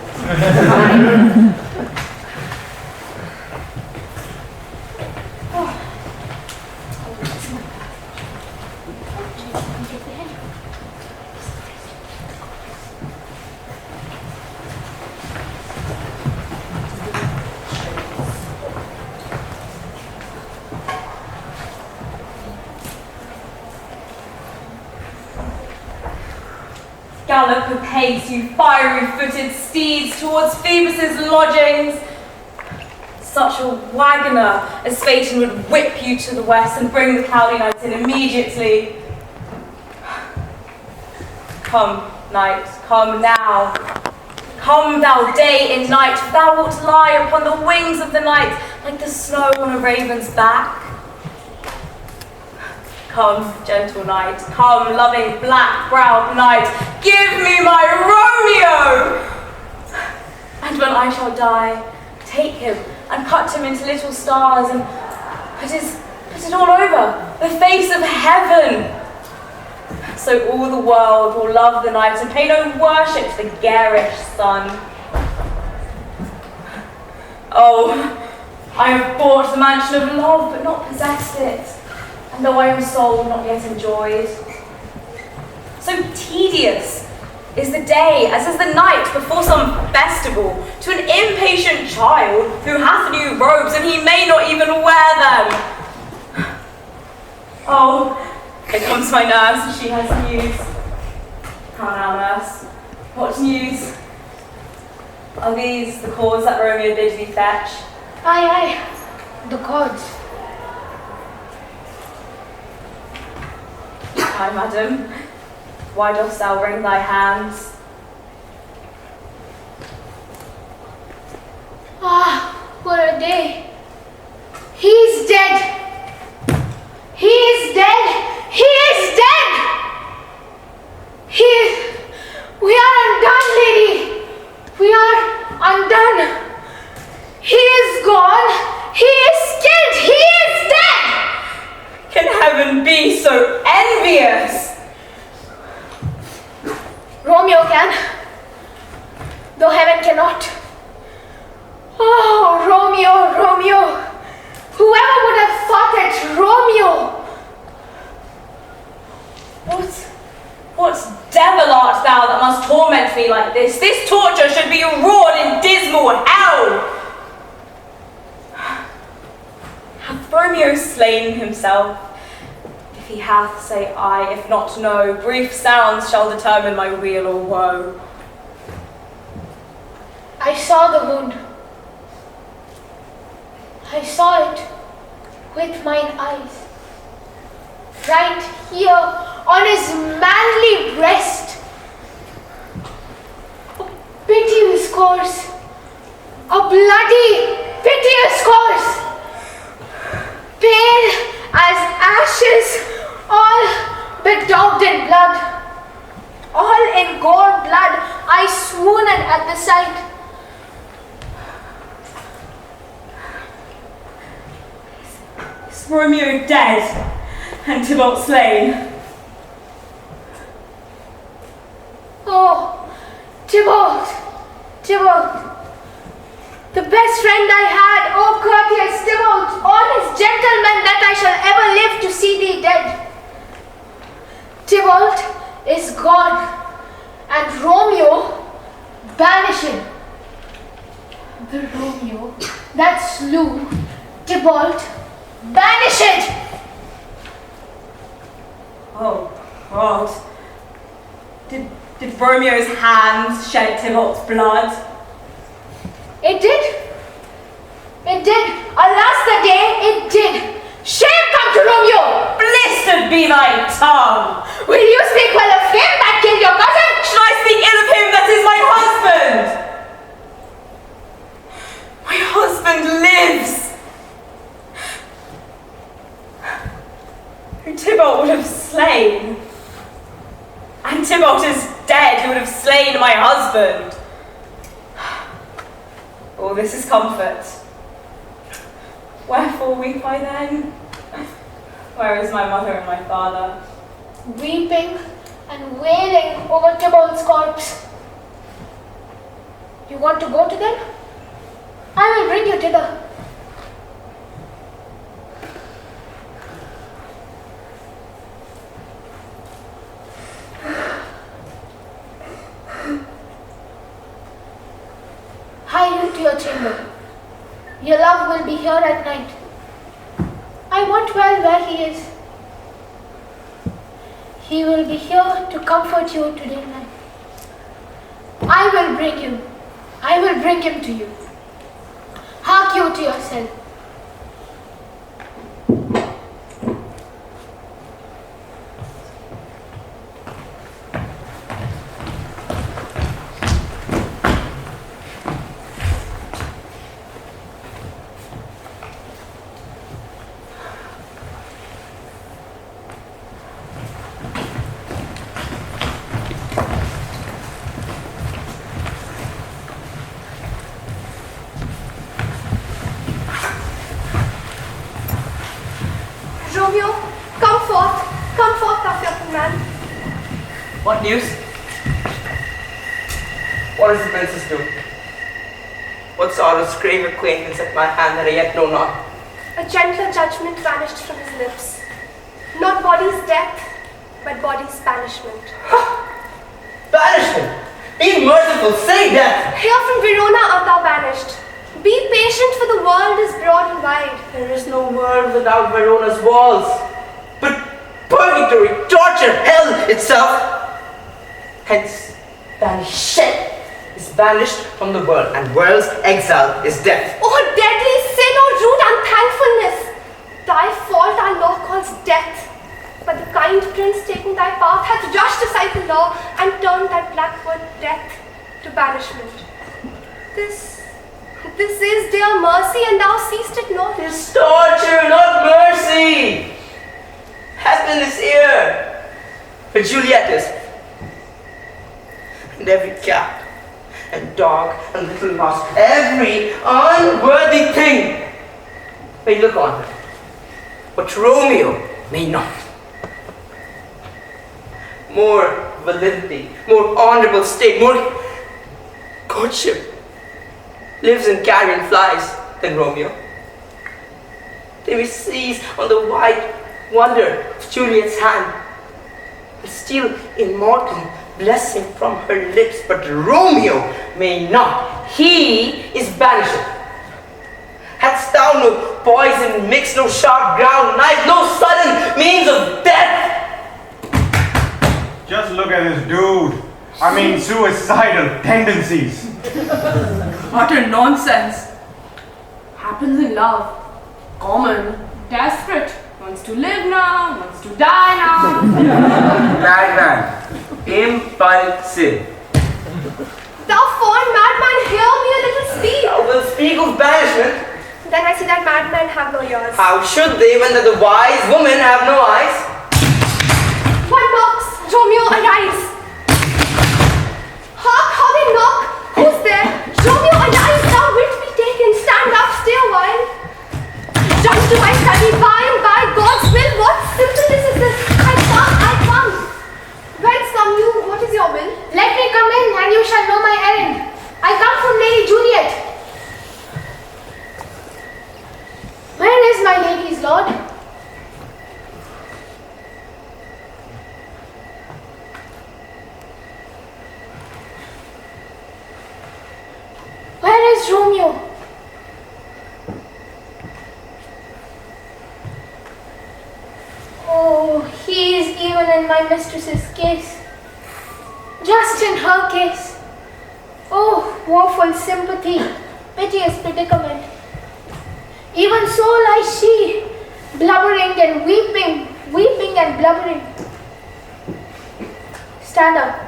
Gallop apace, you fiery-footed steeds, towards Phoebus's lodgings. Such a wagoner as Phaeton would whip you to the west and bring the cloudy nights in immediately. Come, night, come now. Come, thou day and night, for thou wilt lie upon the wings of the night like the snow on a raven's back. Come, gentle night, come, loving black-browed night, give me my Romeo! And when I shall die, take him and cut him into little stars and put it all over the face of heaven. So all the world will love the night and pay no worship to the garish sun. Oh, I have bought the mansion of love but not possessed it. And though I am sold, not yet enjoyed. So tedious is the day as is the night before some festival to an impatient child who hath new robes and he may not even wear them. Oh, here comes my nurse and she has news. How now, nurse? What news? Are these the cords that Romeo bid thee fetch? Aye, the cords. Aye, madam. Why dost thou wring thy hands? Ah, what a day. He is dead. He is dead. He is dead. We are undone, lady. We are undone. He is gone. He is killed. He is dead. Can heaven be so envious? Romeo can, though heaven cannot. Oh, Romeo, Romeo. Whoever would have thought it, Romeo. What devil art thou that must torment me like this? This torture should be roared in dismal hell. Hath Romeo slain himself? If he hath, say aye, if not, no. Brief sounds shall determine my weal or woe. I saw the wound. I saw it with mine eyes. Right here on his manly breast. A piteous course. A bloody, piteous course. Pale as ashes, all bedaubed in blood. All in gore blood, I swooned at the sight. Is Romeo dead and Tybalt slain? Oh, Tybalt, the best friend I had, oh courteous Tybalt, honest gentleman that I shall ever live to see thee dead. Tybalt is gone, and Romeo banishing. The Romeo that slew Tybalt banished. Oh, God. Did Romeo's hands shed Tybalt's blood? It did. It did. Alas the day, it did. Shame come to Romeo! Blistered be thy tongue! Will you speak well of him that killed your cousin? Should I speak ill of him that is my husband? My husband lives! Who Tybalt would have slain. And Tybalt is dead, who would have slain my husband. All this is comfort. Wherefore weep I then? Where is my mother and my father? Weeping and wailing over Tybalt's corpse. You want to go to them? I will bring you thither. Hie you to your chamber. Your love will be here at night. I want well where he is. He will be here to comfort you today night. I will bring you. I will bring him to you. Hark you to yourself. Romeo, come forth, thou young man. What news? What does the princess do? What sorrows crave acquaintance at my hand that I yet know not? A gentler judgment vanished from his lips. Not body's death, but body's banishment. Banishment. Be merciful, say death. Here from Verona art thou banished. Be patient, for the world is broad and wide. There is no world without Verona's walls. But purgatory, torture, hell itself. Hence, banishment is banished from the world, and world's exile is death. Oh, deadly sin, oh rude unthankfulness! Thy fault our law calls death. But the kind prince taking thy path hath rushed aside the law and turned that black word death to banishment. This is dear mercy, and thou seest it not. It is torture, not mercy. Heaven is here, but Juliet is. And every cat and dog and little mouse, every unworthy thing may look on her, but Romeo may not. More validity, more honorable state, more courtship lives in carrion flies than Romeo. They may seize on the white wonder of Juliet's hand and steal immortal blessing from her lips, but Romeo may not. He is banished. Hadst thou no poison mix, no sharp ground knife, no sudden means of death? Just look at this dude. I mean, suicidal tendencies. Utter nonsense. Happens in love. Common. Desperate. Wants to live now, wants to die now. Madman. Impulsive. Thou fond madman, hear me a little speak. Thou wilt speak of banishment. Then I see that madmen have no ears. How should they when the wise women have no eyes? One knocks, Romeo arise. Hark how they knock. Who's there? Romeo arise, thou wilt be taken. Stand up, stay a while. Run to my study, by and by, God's will. What simpleness is this? I come. Whence come you? What is your will? Let me come in and you shall know my errand. I come from Lady Juliet. Where is my lady's lord? Where is Romeo? Oh, he is even in my mistress's case. Just in her case. Oh, woeful sympathy, piteous predicament. Even so lies she, blubbering and weeping and blubbering. Stand up.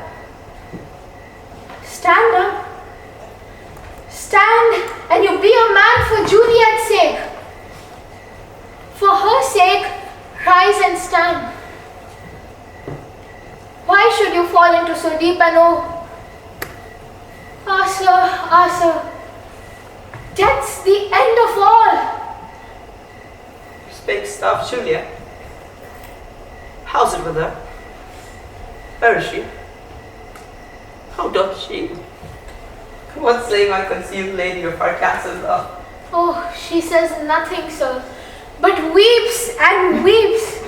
Stand up. Stand, and you be a man for Juliet's sake. For her sake, rise and stand. Why should you fall into so deep an oh? Ah, sir, death's the end of all. You speak stuff, Juliet. How's it with her? Where is she? How doth she? What say my concealed lady of our castle love? Oh, she says nothing, sir, but weeps and weeps.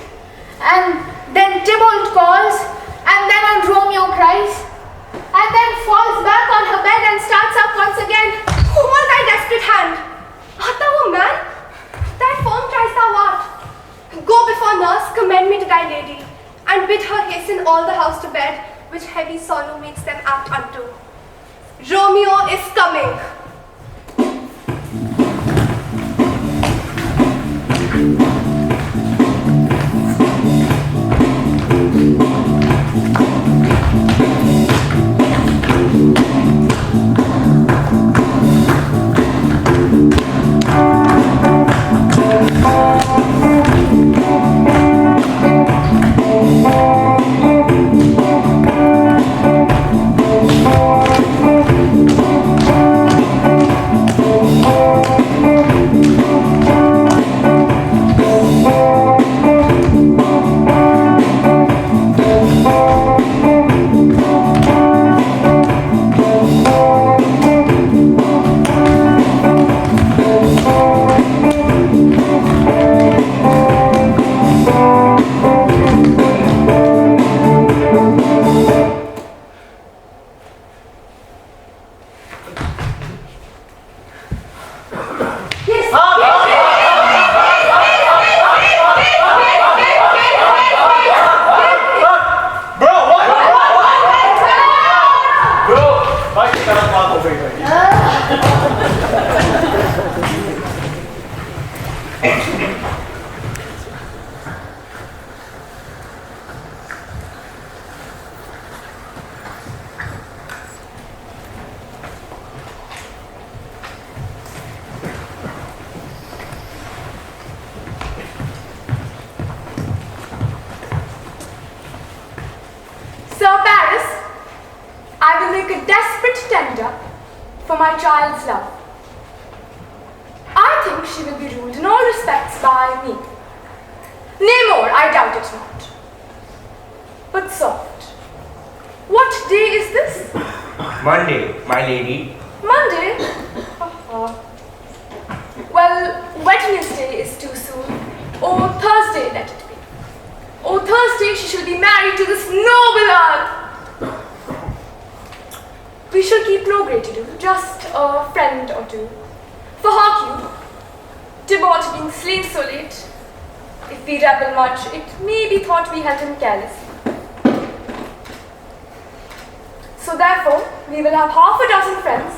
And then Tybalt calls, and then on Romeo cries, and then falls back on her bed and starts up once again. Hold thy desperate hand. Art thou a man? Thy form cries thou art. Go before nurse, commend me to thy lady, and bid her hasten all the house to bed, which heavy sorrow makes them apt unto. Romeo is coming. Sir Paris, I will make a desperate tender for my child's love. I think she will be ruled in all respects by me. Nay more, I doubt it not. But soft, what day is this? Monday, my lady. Monday? Well, Wednesday is too soon. Or Thursday, let it be. Or Thursday she shall be married to this noble earl. We shall keep no great ado, just a friend or two. For hark you, Tybalt being slain so late, if we rebel much, it may be thought we held him careless. So therefore, we will have half a dozen friends,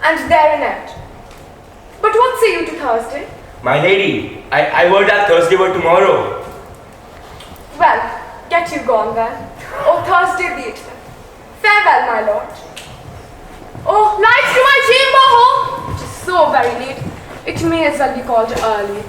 and there an end. But what say you to Thursday? My lady, I would that Thursday were tomorrow. Well, get you gone then. Oh, Thursday be it then. Farewell, my lord. Oh, lights to my chamber hall! It is so very late. It may as well be called early.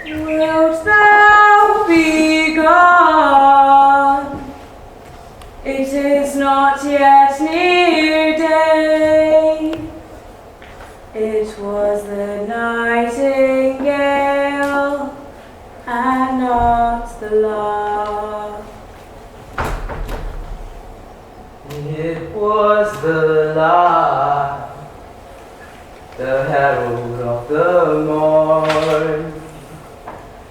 Wilt thou be gone? It is not yet near day. It was the nightingale and not the lark. It was the lark, the herald of the morn.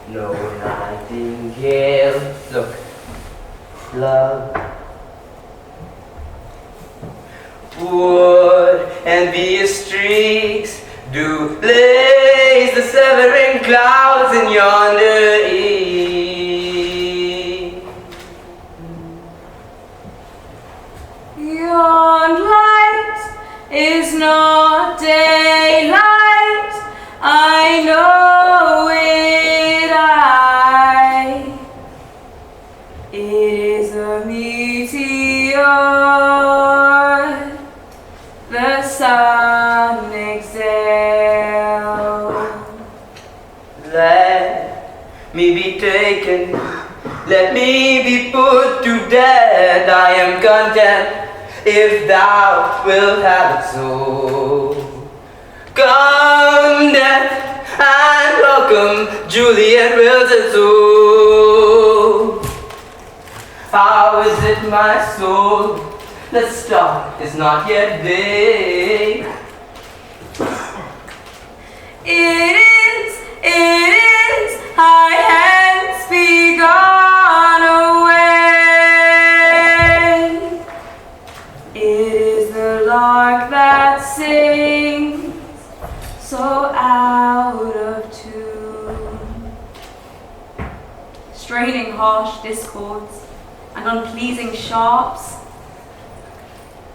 No nightingale, look, love, wood and these streaks do lace the severing clouds in yonder east. Yon light is not daylight, I know it. It is a meteor, the sun exhales. Let me be taken, let me be put to death. I am content if thou wilt have it so. Come death and welcome, Juliet wills it so. How is it, my soul? The star is not yet day. It is, I hence be gone away. It is the lark that sings so out of tune, straining harsh discords and unpleasing sharps.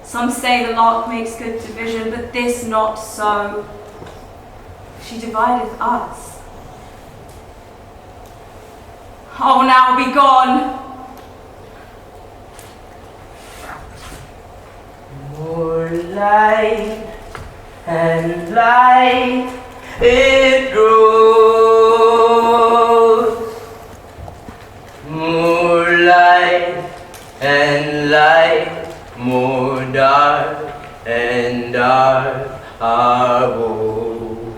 Some say the lark makes good division, but this not so. She divideth us. Oh, now be gone. More light and light it grows. More light and light, more dark and dark our woes.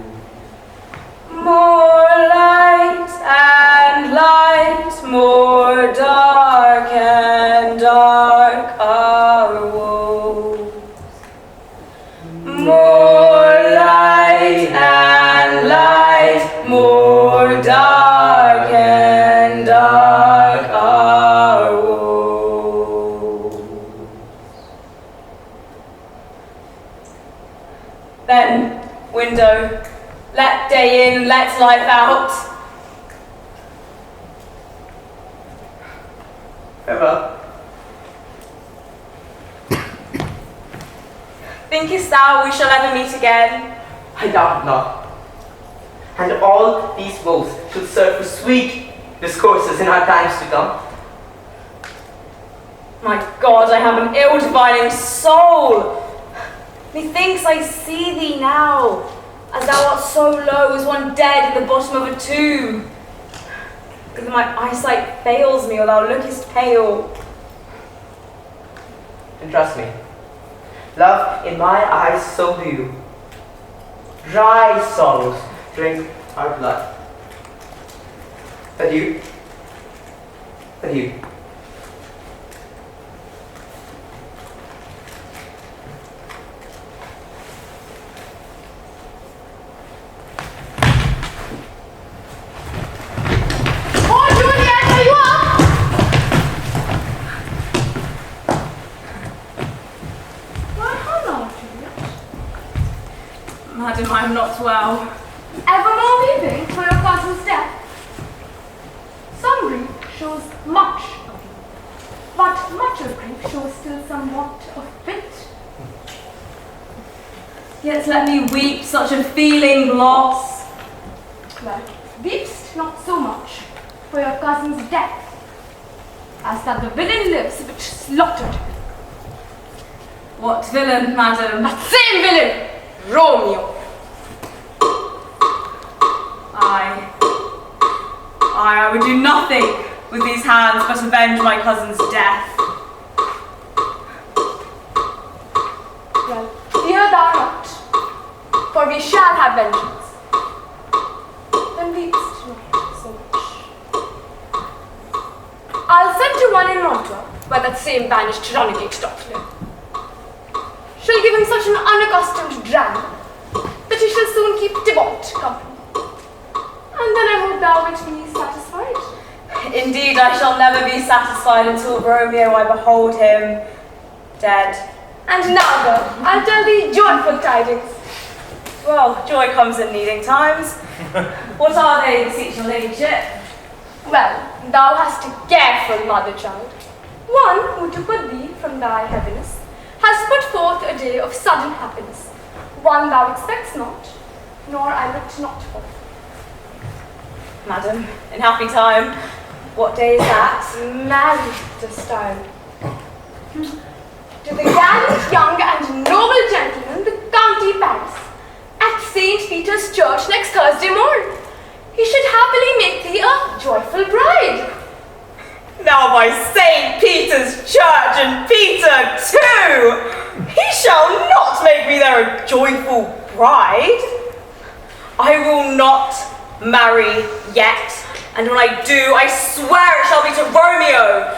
More light and light, more dark and dark our woes. More light and light, more dark and dark our woes. Then, window, let day in, let life out. Farewell. Thinkest thou we shall ever meet again? I doubt not. And all these woes shall serve for sweet discourses in our times to come. My God, I have an ill-divining soul. Methinks I see thee now, as thou art so low as one dead in the bottom of a tomb. Either my eyesight fails me, or thou lookest pale. And trust me, love in my eyes so do you. Dry sorrows drink our blood. But you, Oh, Juliet, are you up? Well, how now, Juliet? Madam, I am not well. Evermore weeping for your cousin's death. Some grief shows much of you, but much of grief shows still somewhat of it. Yet let me weep such a feeling loss. Well, weepst not so much for your cousin's death, as that the villain lives which slaughtered him. What villain, madam? That same villain, Romeo. I would do nothing with these hands but avenge my cousin's death. Well, fear thou not, for we shall have vengeance. Then weepst not so much. I'll send to one in Mantua, where that same banished renegade doth live. Shall give him such an unaccustomed dram, that he shall soon keep Tybalt company. And then I hope thou wilt be satisfied. Indeed, I shall never be satisfied until Romeo I behold him dead. And now, girl, I'll tell thee joyful tidings. Well, joy comes in needing times. What are they, beseech your ladyship? Well, thou hast a careful mother child. One who to put thee from thy heaviness has put forth a day of sudden happiness. One thou expects not, nor I looked not for. Madam, in happy time. What day is that? Married this time. To the gallant young and noble gentleman, the County Paris, at St. Peter's Church next Thursday morn. He should happily make thee a joyful bride. Now by St. Peter's Church and Peter too, he shall not make me there a joyful bride. I will not marry yet, and when I do, I swear it shall be to Romeo,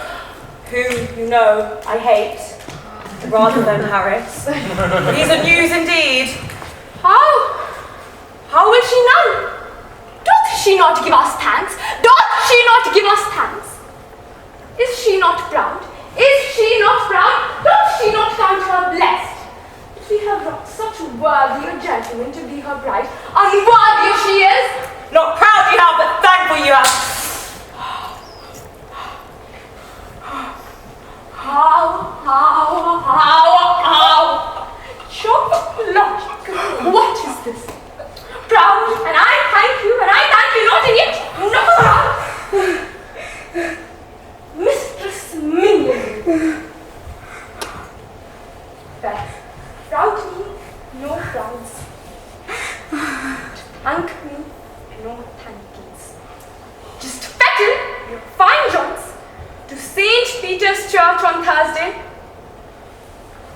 whom, you know, I hate, rather than Paris. These are news indeed. How will she none? Doth she not give us thanks? Doth she not give us thanks? Is she not proud? Is she not proud? Doth she not count her blessed? That we have brought such worthy a gentleman to be her bride, unworthy as she is? Not proud you have, but thankful you have. How? Chop logic. What is this? Proud, and I thank you, and I thank you not, and yet not proud. Mistress Minion. Well, proud me, no prouds. thank me, no thank yous. Just fettle your fine joints to St. Peter's Church on Thursday,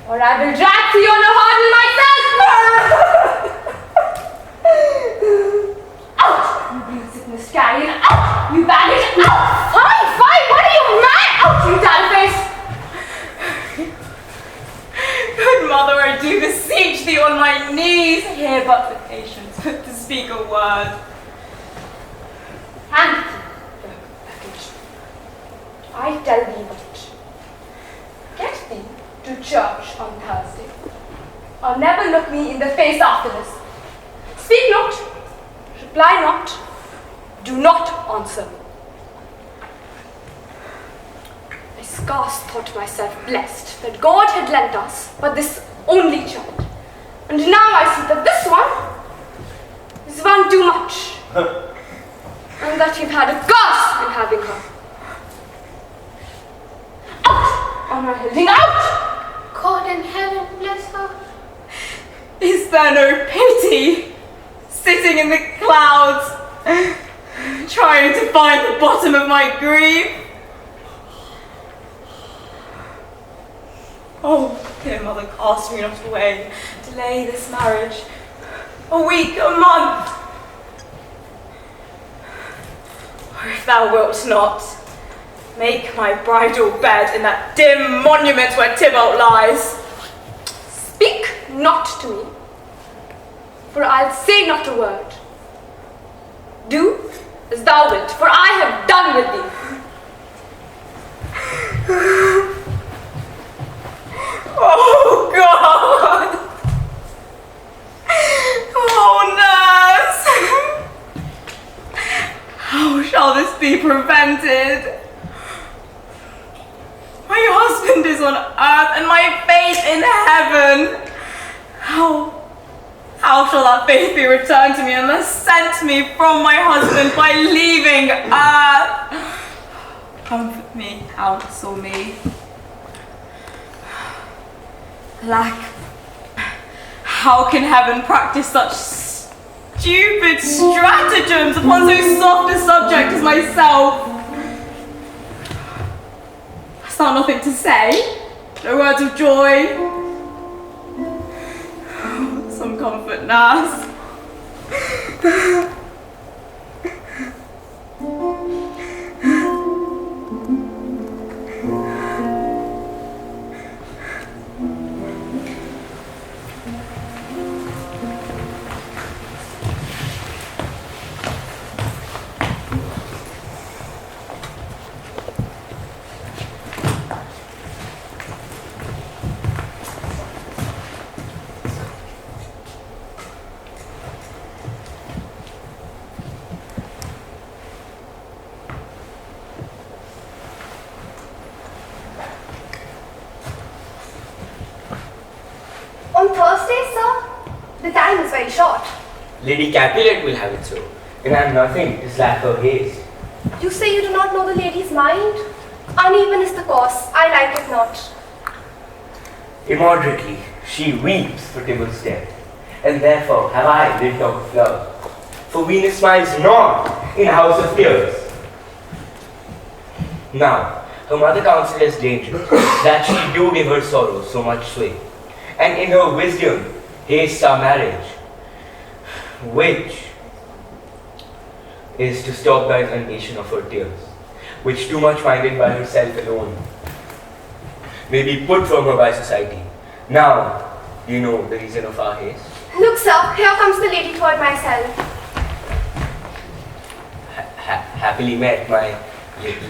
or I will drag you on a hurdle myself. Out, you green sickness carrion! Out, you baggage! Out! Fine! What are you, mad? Out, you dollface! Good mother, I do beseech thee on my knees, hear but with patience, to speak a word. Hand the package. I tell thee what. Get thee to church on Thursday, or never look me in the face after this. Speak not, reply not, do not answer me. I scarce thought myself blessed that God had lent us but this only child, and now I see that this one is one too much, and that you've had a curse in having her. Out on my heading, out! God in heaven bless her. Is there no pity? Sitting in the clouds, trying to find the bottom of my grief. Oh, dear mother, cast me not away. Delay this marriage. A week, a month. Or if thou wilt not, make my bridal bed in that dim monument where Tybalt lies. Speak not to me, for I'll say not a word. Do as thou wilt, for I have done with thee. Oh God! Oh nurse! How shall this be prevented? My husband is on earth and my faith in heaven. How shall that faith be returned to me unless sent me from my husband by leaving earth? Comfort me, counsel me. Alack, how can heaven practice such stupid stratagems upon so soft a subject as myself? Hast thou nothing to say? No words of joy? Some comfort, nurse. On Thursday, sir, the time is very short. Lady Capulet will have it so, and I am nothing to slack her haste. You say you do not know the lady's mind? Uneven is the course, I like it not. Immoderately, she weeps for Tybalt's death, and therefore have I lit out of love. For Venus smiles not in a house of tears. Now, her mother counsel is dangerous, that she do give her sorrow so much sway, and in her wisdom haste our marriage, which is to stop the inundation of her tears, which too much minded by herself alone may be put from her by society. Now, do you know the reason of our haste? Look, sir, here comes the lady toward myself. Happily met, my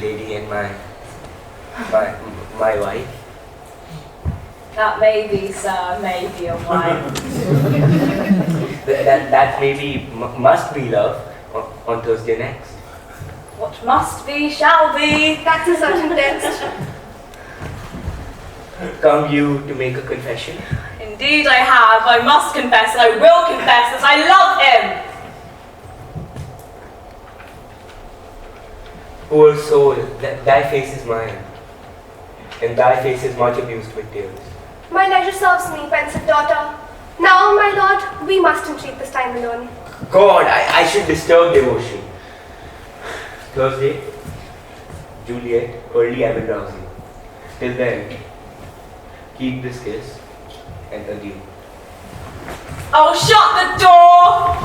lady and my wife. That may be, sir, may be a wife. that must be love on Thursday next. What must be, shall be. That's a certain text. Come you to make a confession? Indeed I have. I must confess, and I will confess that I love him. Poor soul, thy face is mine, and thy face is much abused with tears. My leisure serves me, pensive daughter. Now, my lord, we must entreat this time alone. God, I should disturb devotion. Thursday, Juliet, early I will rouse you. Till then, keep this kiss and adieu. Oh, shut the door!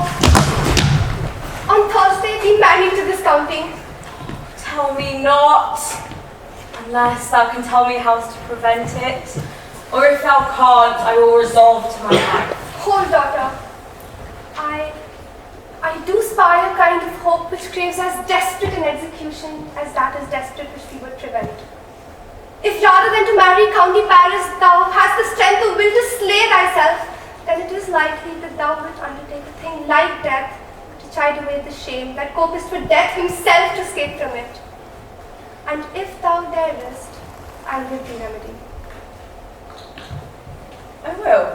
On Thursday, be married to this counting. Tell me not, unless thou can tell me how to prevent it. Or if thou can't, I will resolve to my life. Hold, daughter. I do spy a kind of hope which craves as desperate in execution as that is desperate which we would prevent. If rather than to marry County Paris, thou hast the strength of will to slay thyself, then it is likely that thou wilt undertake a thing like death to chide away the shame that copest with death himself to escape from it. And if thou darest, I'll give thee remedy. I will.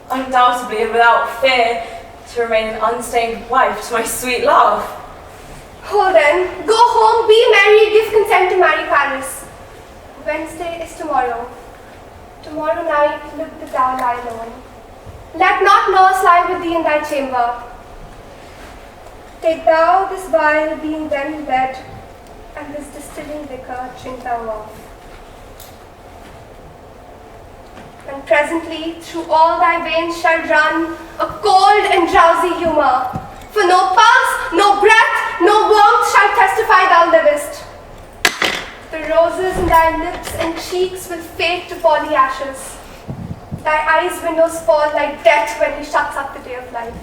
Undoubtedly and without fear, to remain an unstained wife to my sweet love. Oh then, go home, be merry, give consent to marry Paris. Wednesday is tomorrow. Tomorrow night, look that thou lie alone. Let not nurse lie with thee in thy chamber. Take thou this vial being then in bed, and this distilling liquor drink thou off. And presently through all thy veins shall run a cold and drowsy humour, for no pulse, no breath, no warmth shall testify thou livest. The roses in thy lips and cheeks will fade to pearly ashes. Thy eyes' windows fall like death when he shuts up the day of life.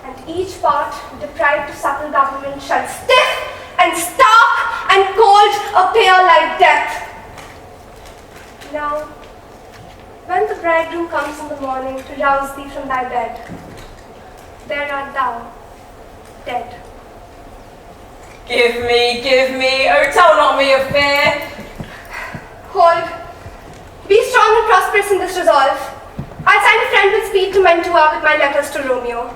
And each part, deprived of supple government, shall stiff and stark and cold appear like death. Now, when the bridegroom comes in the morning to rouse thee from thy bed, there art thou, dead. Give me, oh tell not me of fear. Hold. Be strong and prosperous in this resolve. I'll send a friend with speed to Mantua with my letters to Romeo.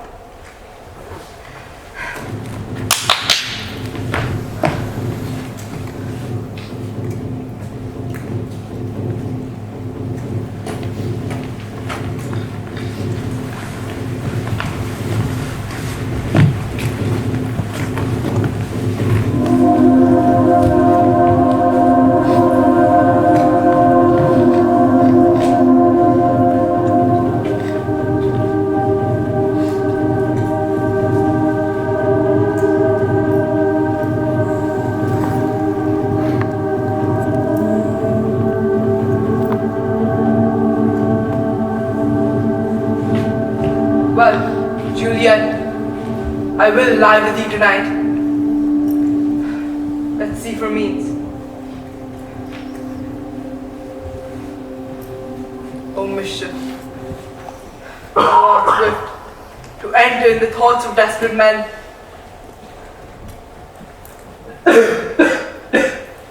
I will lie with thee tonight. Let's see for means. O mischief, thou art swift to enter in the thoughts of desperate men.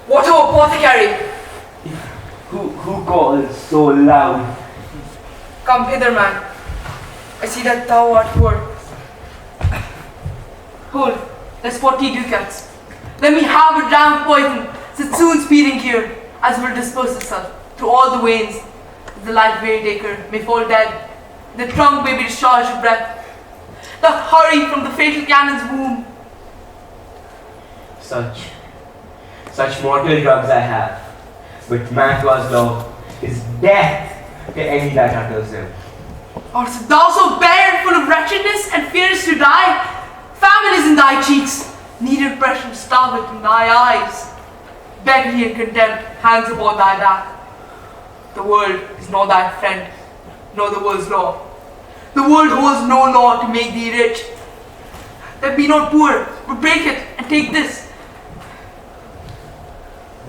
What, O apothecary? Who calls so loud? Come hither, man. I see that thou art poor. Hold, there's 40 ducats. Let me have a dram of poison, that soon speeding cure, as will disperse itself through all the veins, that the light weary taker may fall dead, the trunk may be discharged of breath, the hurry from the fatal cannon's womb. Such mortal drugs I have, but Mantua's law is death to any that utters them. Art thou so bare and full of wretchedness and fearest to die? Famine is in thy cheeks, needed oppression starveth in thy eyes. Beggary and contempt hangs upon thy back. The world is not thy friend, nor the world's law. The world holds no law to make thee rich. Then be not poor, but break it and take this.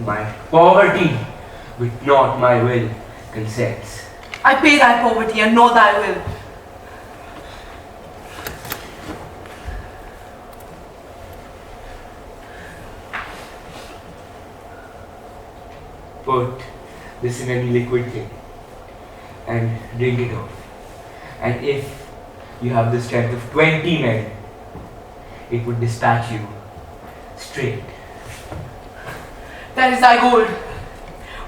My poverty, but not my will, consents. I pay thy poverty and not thy will. Put this in any liquid thing and drink it off. And if you have the strength of 20 men, it would dispatch you straight. That is thy gold,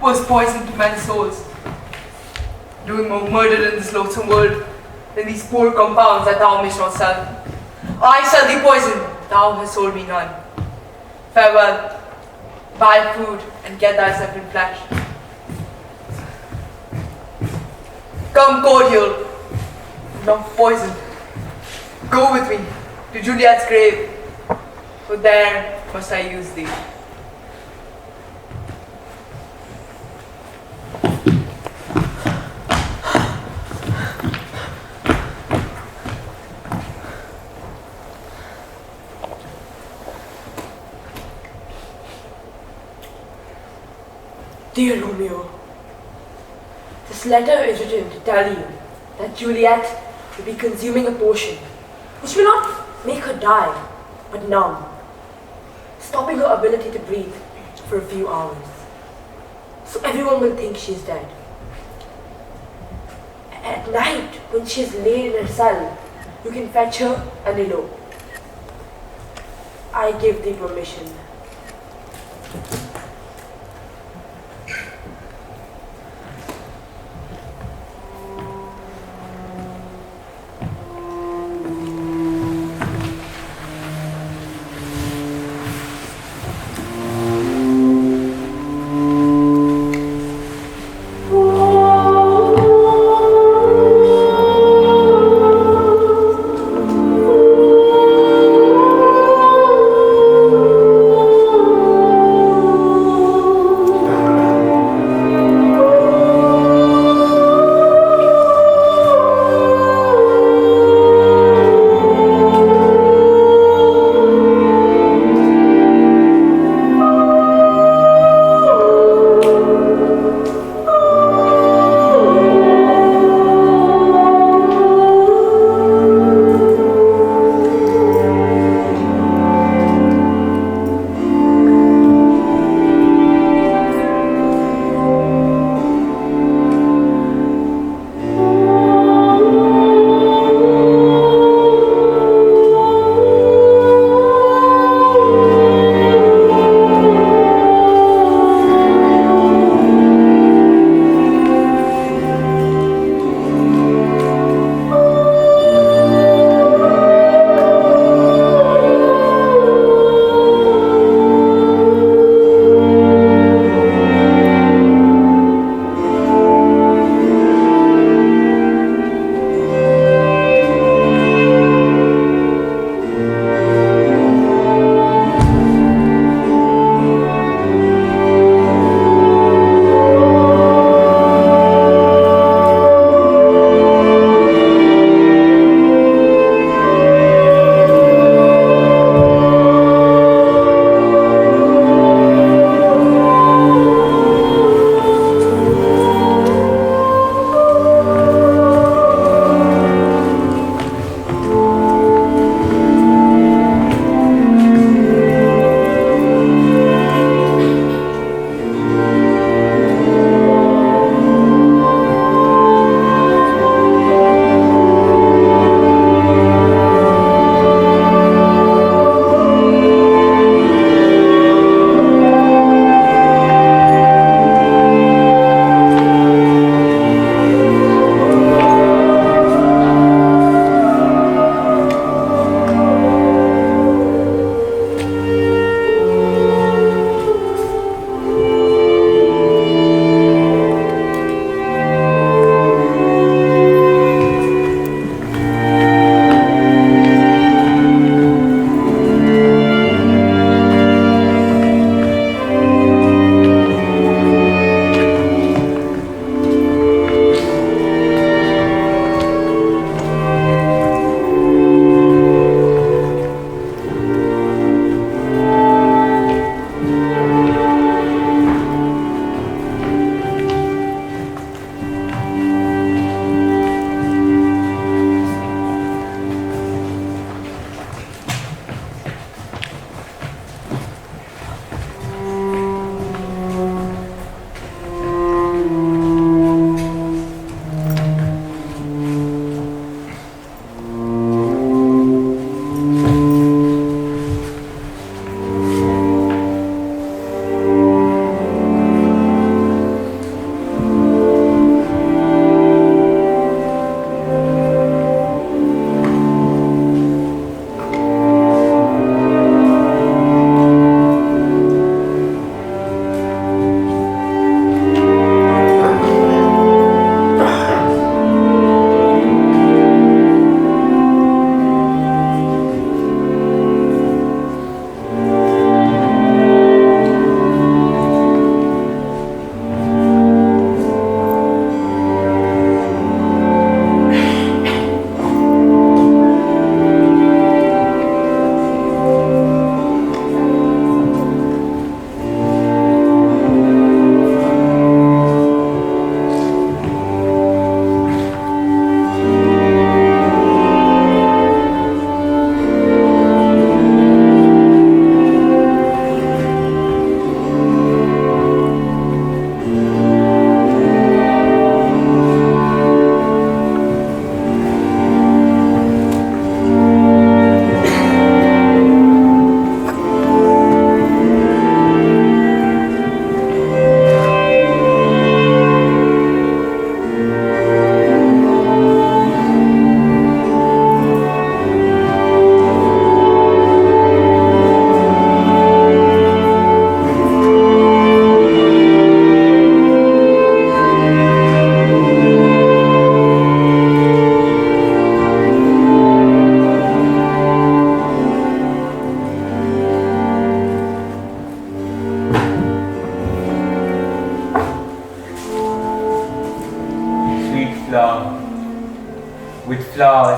was poison to men's souls. Doing more murder in this loathsome world than these poor compounds that thou mayst not sell. I sell thee poison, thou hast sold me none. Farewell, buy food and get thyself in flesh. Come cordial, not poison. Go with me to Juliet's grave, for there must I use thee. Dear Romeo, this letter is written to tell you that Juliet will be consuming a potion which will not make her die, but numb, stopping her ability to breathe for a few hours. So everyone will think she is dead. At night, when she is laid in her cell, you can fetch her and elope. I give thee permission.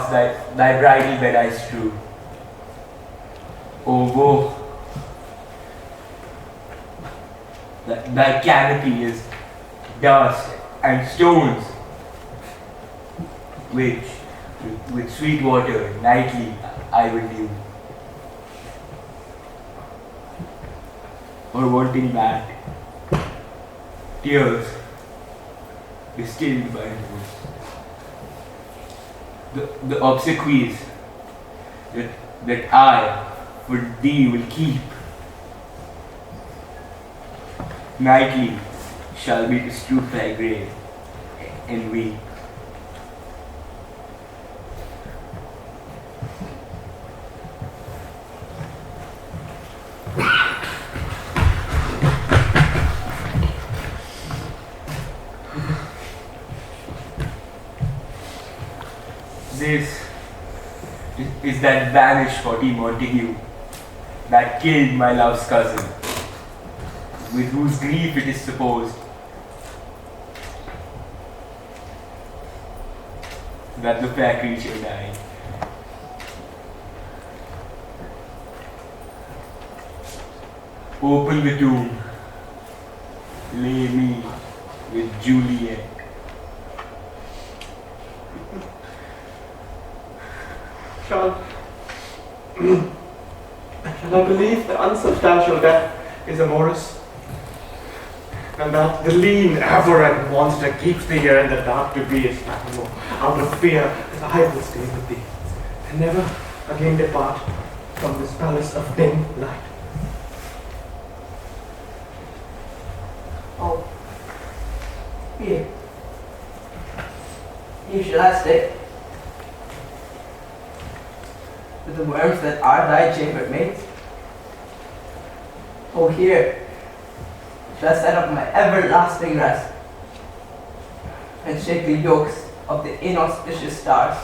across thy bridal bed I strew. O woe, thy canopy is dust and stones, which with sweet water nightly I will dew. Or wanting that, tears distilled by the obsequies that I for thee will keep, nightly shall be to stoop thy grave and weep. This is that vanished haughty Montague that killed my love's cousin, with whose grief it is supposed that the fair creature died. Open the tomb, lay me with Juliet. Shall I believe the unsubstantial death is amorous? And that the lean, aberrant monster keeps thee here in the dark to be its animal, out of fear that I will stay with thee, and never again depart from this palace of dim light. Oh, here shall I stay, with the worms that are thy chamber mates. Oh, here shall I set up my everlasting rest, and shake the yokes of the inauspicious stars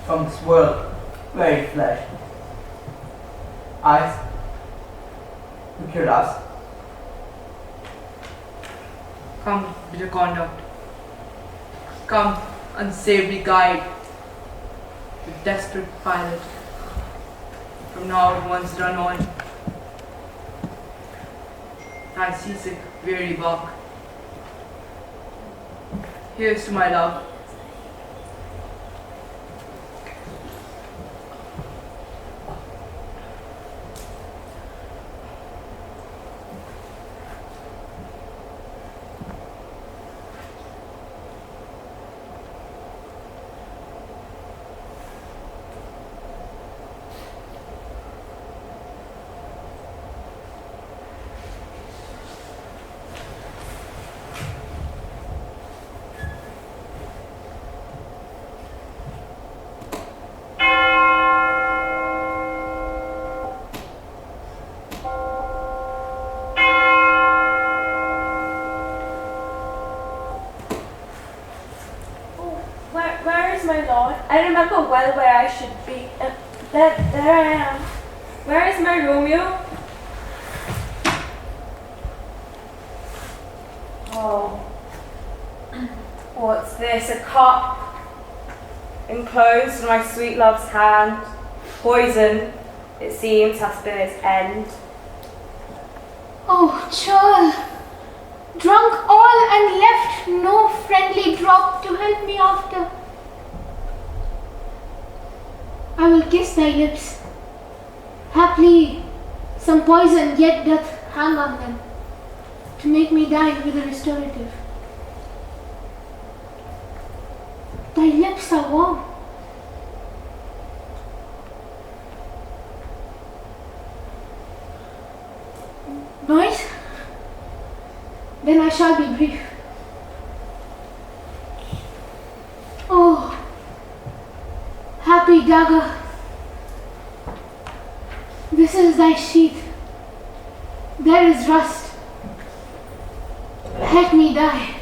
from this world very flesh. Eyes, look your last. Come, bitter conduct. Come, unsavory guide. The desperate pilot. From now at once run on. Thy seasick, weary bark. Here's to my love. I remember well where I should be. There I am. Where is my Romeo? Oh. What's this? A cup enclosed in my sweet love's hand. Poison, it seems, has been its end. Oh, churl, drunk all and left no friendly drop to help me after. I will kiss thy lips. Haply some poison yet doth hang on them, to make me die with a restorative. Thy lips are warm. Noise? Then I shall be brief. Oh, happy dagger, this is thy sheath. There is rust. Let me die.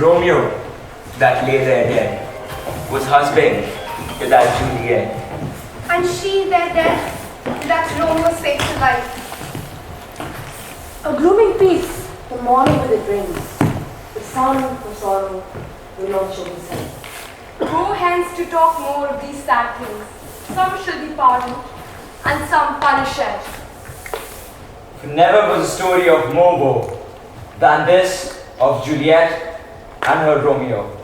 Romeo, that lay there dead, was husband to that Juliet. And she, their death, that Romeo saved to life. A glooming peace, the morning with it brings. The sun for sorrow will not show himself. Go hence to talk more of these sad things. Some shall be pardoned, and some punished. Never was a story of more woe than this of Juliet and her Romeo.